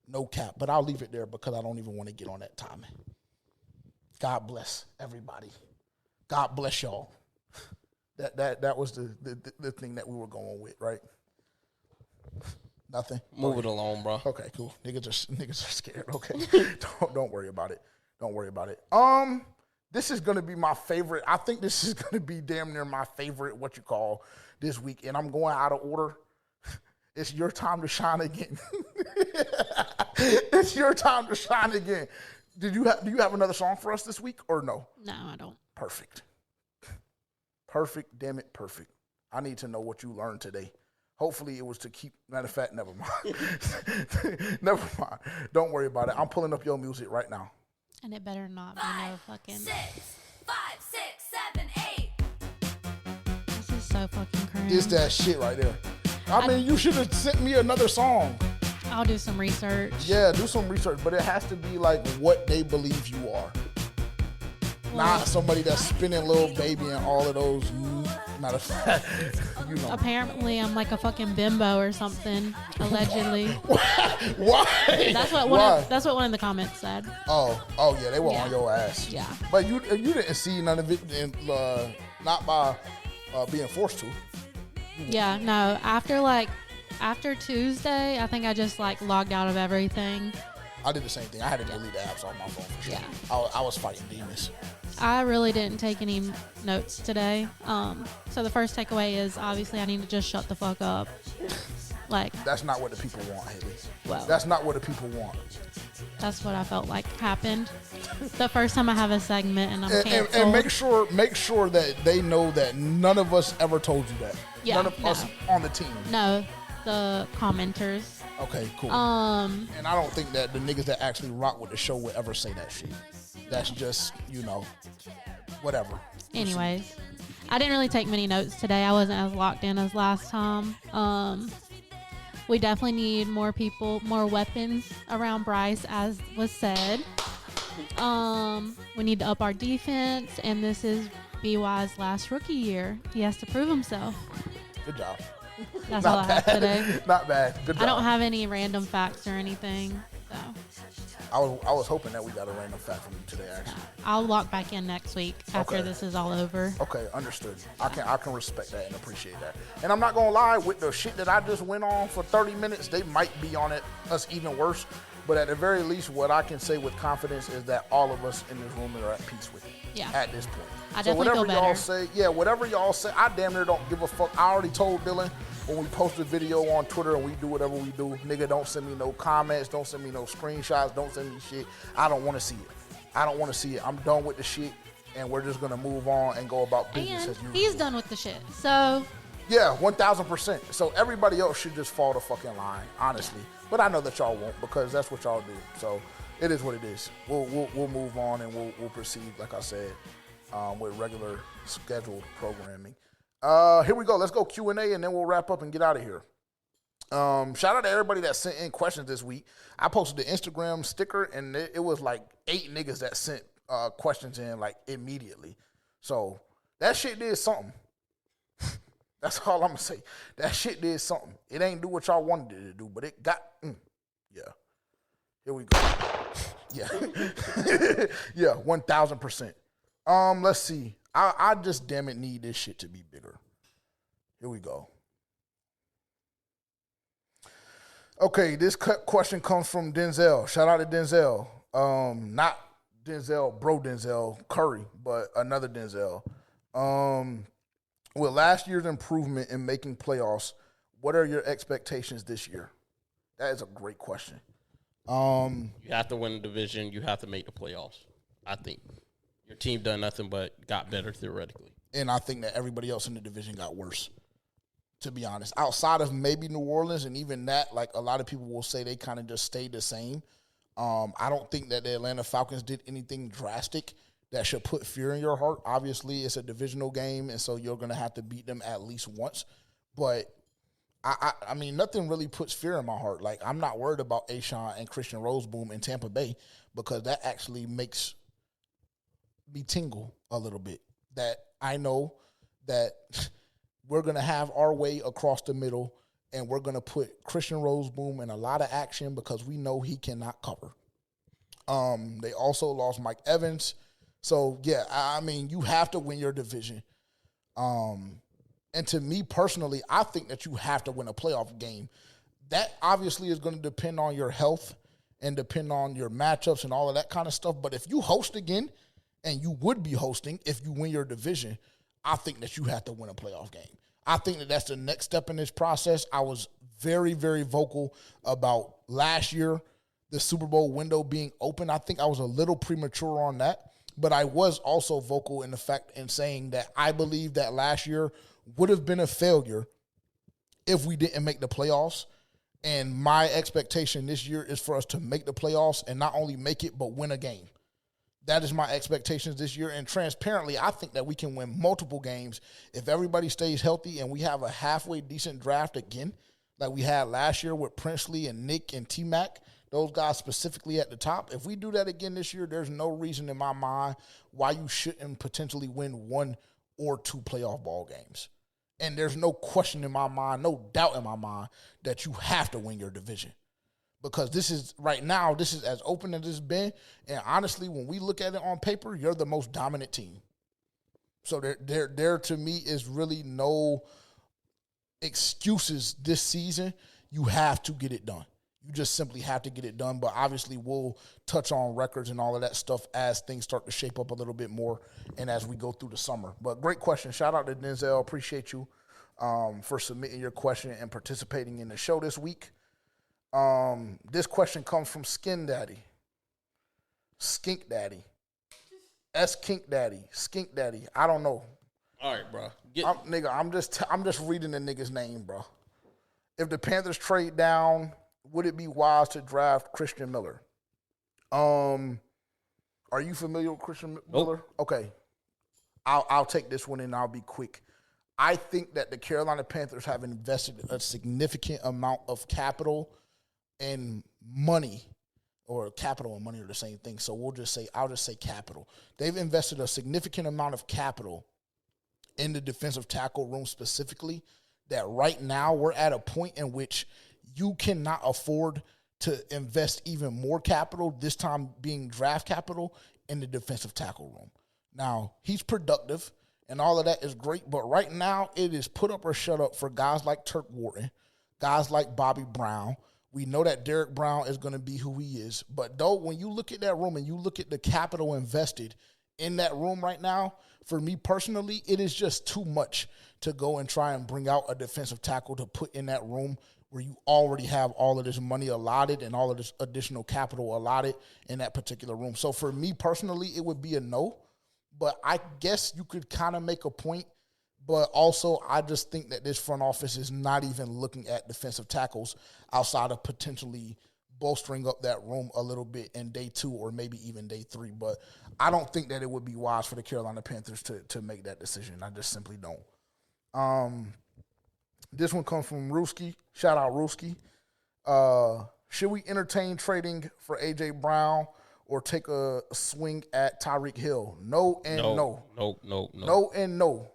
No cap. But I'll leave it there because I don't even want to get on that timing. God bless everybody. God bless y'all. That was the thing that we were going with, right? Nothing. Move it along, bro. Okay, cool. Niggas are scared. Okay, don't worry about it. Don't worry about it. This is gonna be my favorite. I think this is gonna be damn near my favorite. This week, and I'm going out of order. It's your time to shine again. It's your time to shine again. Do you have another song for us this week or no? No, I don't. Perfect. Damn it, perfect. I need to know what you learned today. Hopefully it was to keep, matter of fact, never mind. Never mind. Don't worry about it. I'm pulling up your music right now. And it better not be no fucking. 6, 5, 6, 7, 8. This is so fucking cringe. It's that shit right there. I mean, you should have sent me another song. I'll do some research. Yeah, do some research, but it has to be like what they believe you are. Well, not somebody that's spinning Lil Baby and all of those. Matter of fact, Apparently, I'm like a fucking bimbo or something. Allegedly. Why? That's what one of the comments said. Oh yeah, they were on your ass. Yeah. But you didn't see none of it, not by being forced to. Yeah. No. After Tuesday, I think I just logged out of everything. I did the same thing. I had to delete the apps on my phone for sure. Yeah. I was fighting demons. I really didn't take any notes today. So the first takeaway is obviously I need to just shut the fuck up. That's not what the people want, Haley. Well, that's not what the people want. That's what I felt like happened. The first time I have a segment and I'm canceled. And make sure that they know that none of us ever told you that. Yeah, none of us on the team. No, the commenters. Okay, cool. And I don't think that the niggas that actually rock with the show would ever say that shit. That's just, whatever. Anyways, I didn't really take many notes today. I wasn't as locked in as last time. We definitely need more people, more weapons around Bryce, as was said. We need to up our defense, and this is BY's last rookie year. He has to prove himself. Good job. That's all I have today. Not bad. Good job. I don't have any random facts or anything, so. I was hoping that we got a random fact from you today, actually. I'll log back in next week after this is all over. Okay, understood. I can respect that and appreciate that. And I'm not gonna lie, with the shit that I just went on for 30 minutes, they might be on us even worse. But at the very least, what I can say with confidence is that all of us in this room are at peace with it. Yeah. At this point. I definitely feel better. Whatever y'all say, I damn near don't give a fuck. I already told Dylan when we post a video on Twitter and we do whatever we do, nigga, don't send me no comments, don't send me no screenshots, don't send me shit. I don't want to see it. I don't want to see it. I'm done with the shit, and we're just gonna move on and go about business as usual. He's done with the shit, so. Yeah, 1,000%. So everybody else should just fall the fucking line, honestly. But I know that y'all won't because that's what y'all do. So it is what it is. We'll move on and we'll proceed, like I said, with regular scheduled programming. Here we go. Let's go Q&A and then we'll wrap up and get out of here. Shout out to everybody that sent in questions this week. I posted the Instagram sticker and it was like 8 niggas that sent questions in like immediately. So that shit did something. That's all I'm going to say. That shit did something. It ain't do what y'all wanted it to do, but it got, yeah. Here we go. Yeah. Yeah, 1,000%. Let's see. I just damn it need this shit to be bigger. Here we go. Okay, this question comes from Denzel. Shout out to Denzel. Not Denzel, bro Denzel Curry, but another Denzel. With last year's improvement in making playoffs, what are your expectations this year? That is a great question. You have to win the division. You have to make the playoffs. I think your team done nothing but got better theoretically. And I think that everybody else in the division got worse, to be honest. Outside of maybe New Orleans, and even that, like a lot of people will say they kind of just stayed the same. I don't think that the Atlanta Falcons did anything drastic that should put fear in your heart. Obviously, it's a divisional game, and so you're going to have to beat them at least once. But, I mean, nothing really puts fear in my heart. Like, I'm not worried about Ashawn and Christian Roseboom in Tampa Bay because that actually makes me tingle a little bit. That I know that we're going to have our way across the middle, and we're going to put Christian Roseboom in a lot of action because we know he cannot cover. They also lost Mike Evans. So, yeah, I mean, you have to win your division. And to me personally, I think that you have to win a playoff game. That obviously is going to depend on your health and depend on your matchups and all of that kind of stuff. But if you host again, and you would be hosting if you win your division, I think that you have to win a playoff game. I think that that's the next step in this process. I was very, very vocal about last year, the Super Bowl window being open. I think I was a little premature on that, but I was also vocal in the fact in saying that I believe that last year would have been a failure if we didn't make the playoffs. And my expectation this year is for us to make the playoffs and not only make it, but win a game. That is my expectations this year. And transparently, I think that we can win multiple games if everybody stays healthy and we have a halfway decent draft again, like we had last year with Princely and Nick and T-Mac, those guys specifically at the top. If we do that again this year, there's no reason in my mind why you shouldn't potentially win 1 or 2 playoff ball games. And there's no question in my mind, no doubt in my mind that you have to win your division. Because this is, right now, this is as open as it's been. And honestly, when we look at it on paper, you're the most dominant team. So there to me is really no excuses this season. You have to get it done. You just simply have to get it done. But obviously, we'll touch on records and all of that stuff as things start to shape up a little bit more and as we go through the summer. But great question. Shout out to Denzel. Appreciate you for submitting your question and participating in the show this week. This question comes from Skink Daddy. Skink Daddy. I don't know. All right, bro. I'm just reading the nigga's name, bro. If the Panthers trade down, would it be wise to draft Christian Miller? Are you familiar with Christian Miller? Okay. I'll take this one and I'll be quick. I think that the Carolina Panthers have invested a significant amount of capital and money, or capital and money are the same thing. So I'll just say capital. They've invested a significant amount of capital in the defensive tackle room specifically, that right now we're at a point in which you cannot afford to invest even more capital, this time being draft capital, in the defensive tackle room. Now, he's productive and all of that is great, but right now it is put up or shut up for guys like Turk Wharton, guys like Bobby Brown. We know that Derek Brown is going to be who he is. But though, when you look at that room and you look at the capital invested in that room right now, for me personally, it is just too much to go and try and bring out a defensive tackle to put in that room where you already have all of this money allotted and all of this additional capital allotted in that particular room. So for me personally, it would be a no. But I guess you could kind of make a point. But also, I just think that this front office is not even looking at defensive tackles outside of potentially bolstering up that room a little bit in day 2 or maybe even day 3. But I don't think that it would be wise for the Carolina Panthers to make that decision. I just simply don't. This one comes from Ruski. Shout out Ruski. Should we entertain trading for A.J. Brown or take a swing at Tyreek Hill? No and no. No. No and no.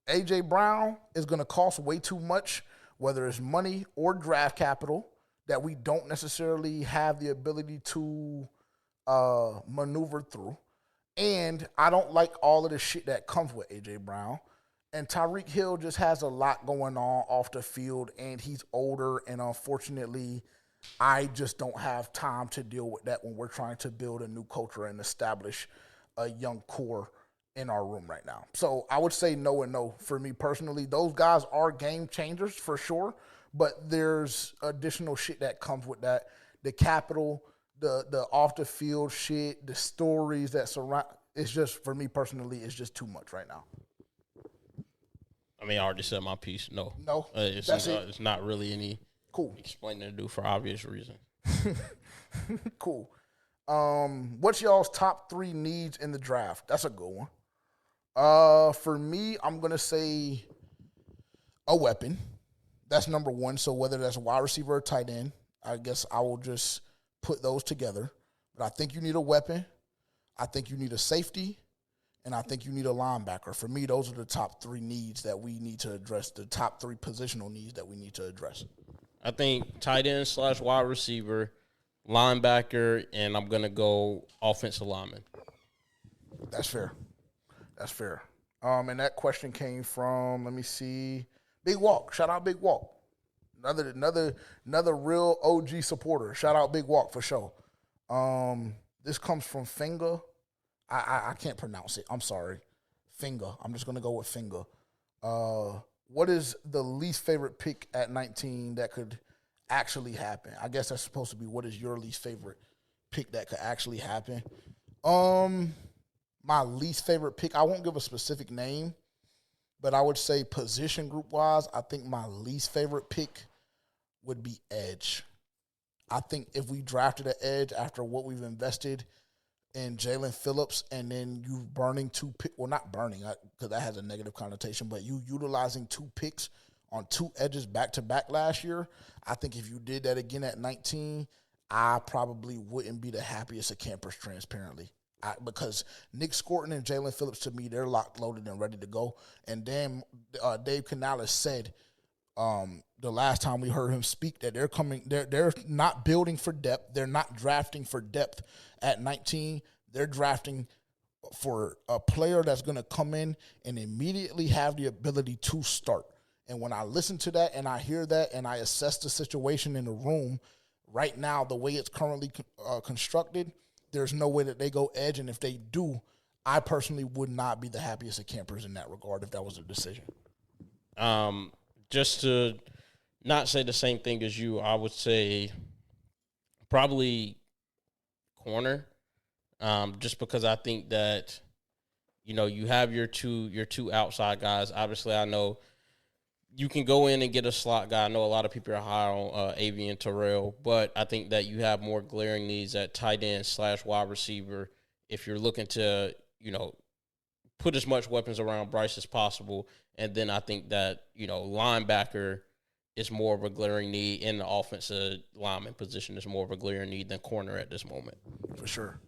A.J. Brown is going to cost way too much, whether it's money or draft capital, that we don't necessarily have the ability to maneuver through. And I don't like all of the shit that comes with A.J. Brown. And Tyreek Hill just has a lot going on off the field, and he's older, and unfortunately, I just don't have time to deal with that when we're trying to build a new culture and establish a young core in our room right now. So I would say no and no for me personally. Those guys are game changers for sure, but there's additional shit that comes with that. The capital, the off the field shit, the stories that surround. It's just, for me personally, it's just too much right now. I mean, I already said my piece. No. It's not really any cool explaining to do for obvious reasons. Cool. What's y'all's top 3 needs in the draft? That's a good one. For me, I'm gonna say a weapon. That's number 1. So whether that's a wide receiver or tight end, I guess I will just put those together. But I think you need a weapon. I think you need a safety, and I think you need a linebacker. For me, those are the top 3 needs that we need to address, the top 3 positional needs that we need to address. I think tight end / wide receiver, linebacker, and I'm going to go offensive lineman. That's fair. And that question came from, let me see, Big Walk. Shout out Big Walk. Another real OG supporter. Shout out Big Walk for sure. This comes from Finger. I can't pronounce it. I'm sorry. Finger. I'm just going to go with Finger. What is the least favorite pick at 19 that could actually happen? I guess that's supposed to be what is your least favorite pick that could actually happen. My least favorite pick, I won't give a specific name, but I would say position group-wise, I think my least favorite pick would be edge. I think if we drafted an edge after what we've invested in Jalen Phillips and then you burning 2 picks, well, not burning, because that has a negative connotation, but you utilizing 2 picks on 2 edges back-to-back last year, I think if you did that again at 19, I probably wouldn't be the happiest of campers, transparently. Because Nick Scorton and Jalen Phillips, to me, they're locked, loaded, and ready to go. And then Dave Canales said the last time we heard him speak that they're not building for depth. They're not drafting for depth at 19. They're drafting for a player that's going to come in and immediately have the ability to start. And when I listen to that and I hear that and I assess the situation in the room right now, the way it's currently constructed, there's no way that they go edge. And if they do, I personally would not be the happiest of campers in that regard if that was a decision. Just to not say the same thing as you, I would say probably corner. Just because I think that, you have your two outside guys. Obviously, I know you can go in and get a slot guy. I know a lot of people are high on Avian Terrell, but I think that you have more glaring needs at tight end / wide receiver if you're looking to, put as much weapons around Bryce as possible. And then I think that, linebacker is more of a glaring need, in the offensive lineman position is more of a glaring need than corner at this moment. For sure.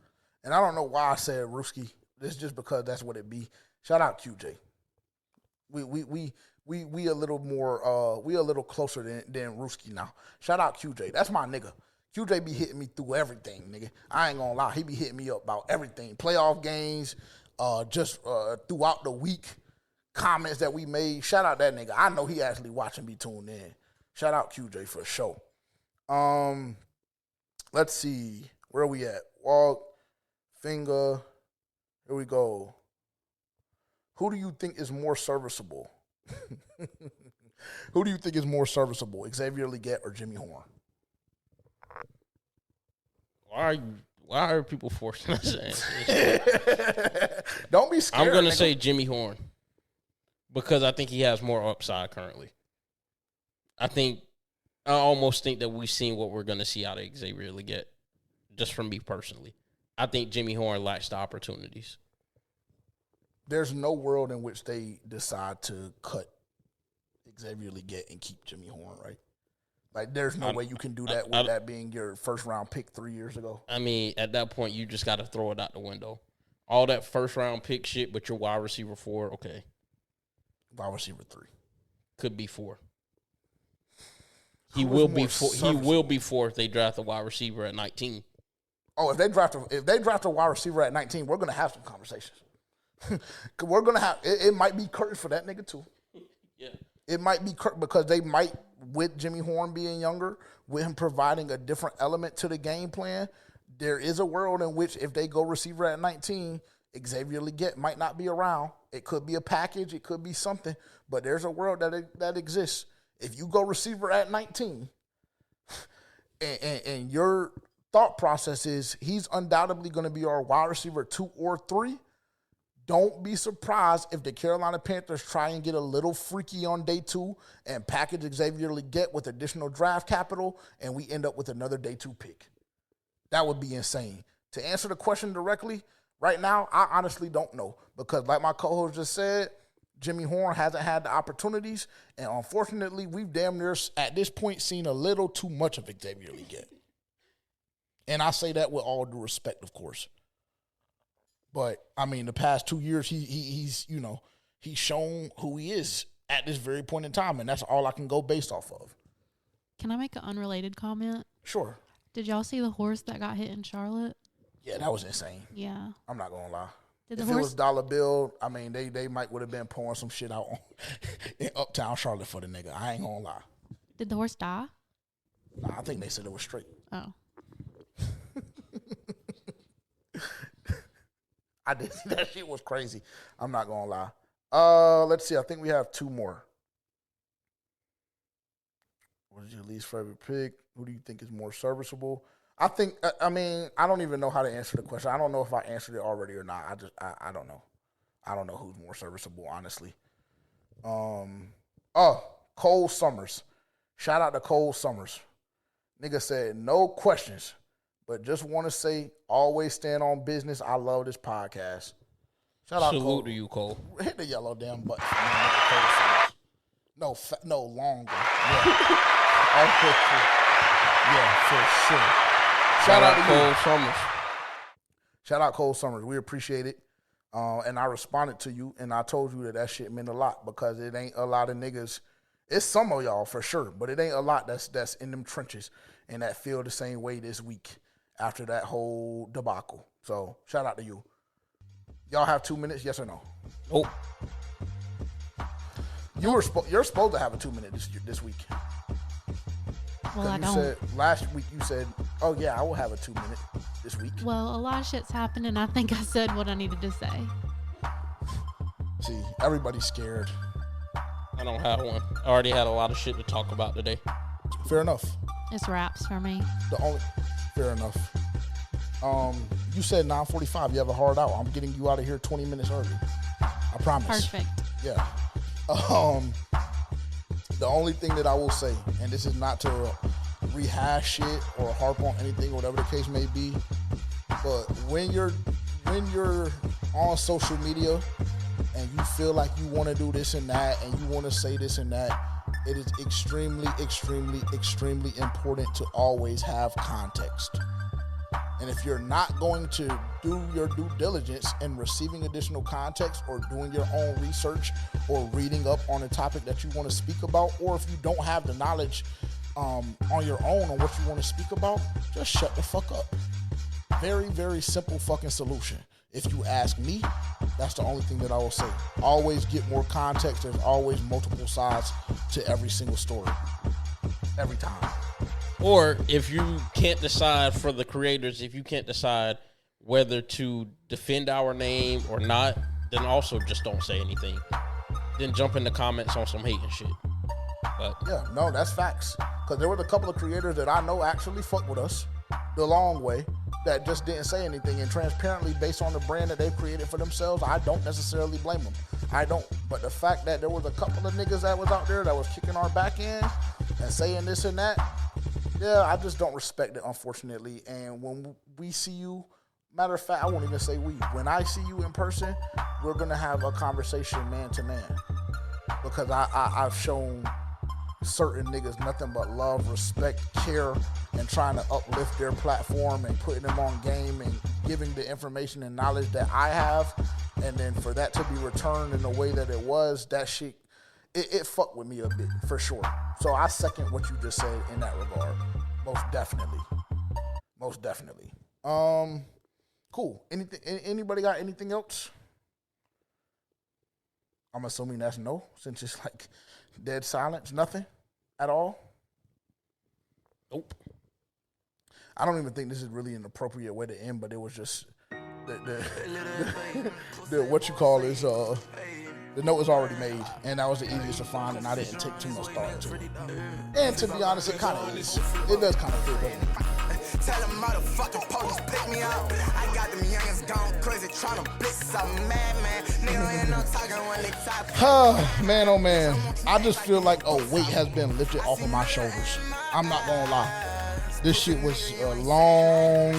And I don't know why I said Ruski. It's just because that's what it be. Shout out QJ. We a little more we a little closer than Ruski now. Shout out QJ. That's my nigga. QJ be hitting me through everything, nigga. I ain't gonna lie. He be hitting me up about everything. Playoff games, just throughout the week, comments that we made. Shout out that nigga. I know he actually watching me tuned in. Shout out QJ for sure. Let's see. Where are we at? Walk, Finger. Here we go. Who do you think is more serviceable? Who do you think is more serviceable, Xavier Legette or Jimmy Horn? Why are people forcing us to answer this? Don't be scared. I'm going to say Jimmy Horn because I think he has more upside currently. I almost think that we've seen what we're going to see out of Xavier Legette, just from me personally. I think Jimmy Horn lacks the opportunities. There's no world in which they decide to cut Xavier Legette and keep Jimmy Horn, right? Like, there's no way you can do that with that being your first-round pick 3 years ago. I mean, at that point, you just got to throw it out the window. All that first-round pick shit, but your wide receiver 4, okay. Wide receiver 3. Could be 4. He will be 4. He will be 4 if they draft a wide receiver at 19. Oh, if they draft a wide receiver at 19, we're gonna have some conversations. We're gonna have it might be curtains for that nigga too. Yeah, it might be because they might, with Jimmy Horn being younger, with him providing a different element to the game plan. There is a world in which if they go receiver at 19, Xavier Legette might not be around. It could be a package, it could be something, but there's a world that exists. If you go receiver at 19, and your thought process is he's undoubtedly going to be our wide receiver 2 or 3, don't be surprised if the Carolina Panthers try and get a little freaky on day 2 and package Xavier Legette with additional draft capital, and we end up with another day 2 pick. That would be insane. To answer the question directly, right now, I honestly don't know. Because like my co-host just said, Jimmy Horn hasn't had the opportunities, and unfortunately, we've damn near, at this point, seen a little too much of Xavier Legette. And I say that with all due respect, of course. But, I mean, the past 2 years, he's shown who he is at this very point in time, and that's all I can go based off of. Can I make an unrelated comment? Sure. Did y'all see the horse that got hit in Charlotte? Yeah, that was insane. Yeah. I'm not going to lie. Did If it was Dollar Bill, I mean, they might would have been pouring some shit out in Uptown Charlotte for the nigga. I ain't going to lie. Did the horse die? Nah, I think they said it was straight. Oh. I did. That shit was crazy. I'm not going to lie. Let's see. I think we have 2 more. What is your least favorite pick? Who do you think is more serviceable? I think, I mean, I don't even know how to answer the question. I don't know if I answered it already or not. I don't know. I don't know who's more serviceable, honestly. Cole Summers. Shout out to Cole Summers. Nigga said, no questions, but just want to say, always stand on business. I love this podcast. Shout out Salute Cole. to you, Cole. Hit the yellow damn button. Cole Summers. No, longer. Yeah. Yeah, for sure. Shout out to Cole Summers. Shout out Cole Summers. We appreciate it. And I responded to you, and I told you that shit meant a lot because it ain't a lot of niggas. It's some of y'all for sure, but it ain't a lot that's in them trenches and that feel the same way this week after that whole debacle. So shout out to you. Y'all have 2 minutes, yes or no? Oh. You're supposed to have a 2 minute this week. Well, I don't. Said, last week you said, oh yeah, I will have a 2 minute this week. Well, a lot of shit's happened, and I think I said what I needed to say. See, everybody's scared. I don't have one. I already had a lot of shit to talk about today. Fair enough. It's wraps for me. Fair enough. You said 9:45. You have a hard out. I'm getting you out of here 20 minutes early. I promise. Perfect. Yeah. The only thing that I will say, and this is not to rehash shit or harp on anything, whatever the case may be, but when you're on social media and you feel like you want to do this and that and you want to say this and that, it is extremely, extremely, extremely important to always have context. And if you're not going to do your due diligence in receiving additional context or doing your own research or reading up on a topic that you want to speak about, or if you don't have the knowledge on your own on what you want to speak about, just shut the fuck up. Very, very simple fucking solution. If you ask me, that's the only thing that I will say. Always get more context. There's always multiple sides to every single story. Every time. Or if you can't decide for the creators, if you can't decide whether to defend our name or not, then also just don't say anything. Then jump in the comments on some hate and shit. But yeah, no, that's facts. Because there was a couple of creators that I know actually fuck with us the long way that just didn't say anything. And transparently, based on the brand that they've created for themselves, I don't necessarily blame them. I don't. But the fact that there was a couple of niggas that was out there that was kicking our back end and saying this and that, yeah, I just don't respect it, unfortunately. And when we see you, matter of fact, I won't even say we. When I see you in person, we're going to have a conversation man to man. Because I've shown certain niggas nothing but love, respect, care, and trying to uplift their platform and putting them on game and giving the information and knowledge that I have. And then for that to be returned in the way that it was, that shit, it fucked with me a bit, for sure. So I second what you just said in that regard. Most definitely. Most definitely. Cool. Anybody got anything else? I'm assuming that's no, since it's like dead silence. Nothing at all? nope. I don't even think this is really an appropriate way to end, but it was just the what you call is The note is already made, and that was the easiest to find, and I didn't take too much thought into it. And to be honest, it kind of is. It does kind of fit, doesn't it? Tell them motherfucking police pick me up. I got them youngins gone crazy trying to blitz. I'm mad, man. Nigga ain't no talking when they top. Man, oh man. I just feel like a weight has been lifted off of my shoulders. I'm not gonna lie. This shit was a long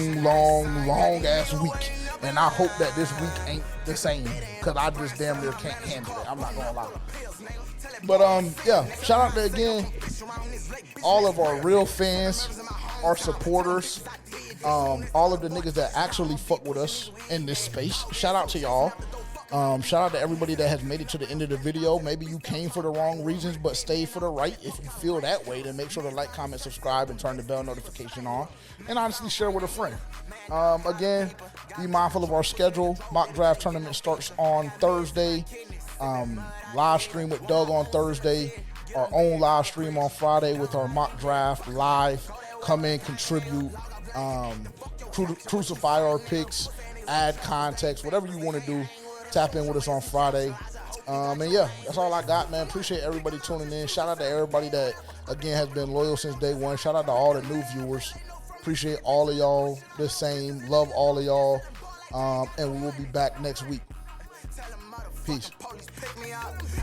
ass week. And I hope that this week ain't the same, because I just damn near can't handle it. I'm not gonna lie. But yeah, shout out to again all of our real fans, our supporters, all of the niggas that actually fuck with us in this space. Shout out to y'all. Shout out to everybody that has made it to the end of the video. Maybe you came for the wrong reasons but stayed for the right. If you feel that way, then make sure to like, comment, subscribe, and turn the bell notification on. And honestly, share with a friend. Again, be mindful of our schedule. Mock draft tournament starts on Thursday. Live stream with Doug on Thursday. Our own live stream on Friday with our mock draft live. Come in, contribute, crucify our picks, add context, whatever you want to do. Tap in with us on Friday. And yeah, that's all I got, man. Appreciate everybody tuning in. Shout out to everybody that, again, has been loyal since day one. Shout out to all the new viewers. Appreciate all of y'all the same. Love all of y'all. And we will be back next week. Peace.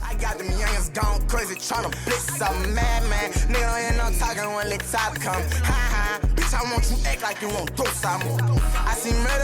I got them youngins gone crazy trying to blitz. I'm mad, man. Nigga ain't no talking when the top come. Ha ha. Bitch, I want you act like you won't do something. I see murder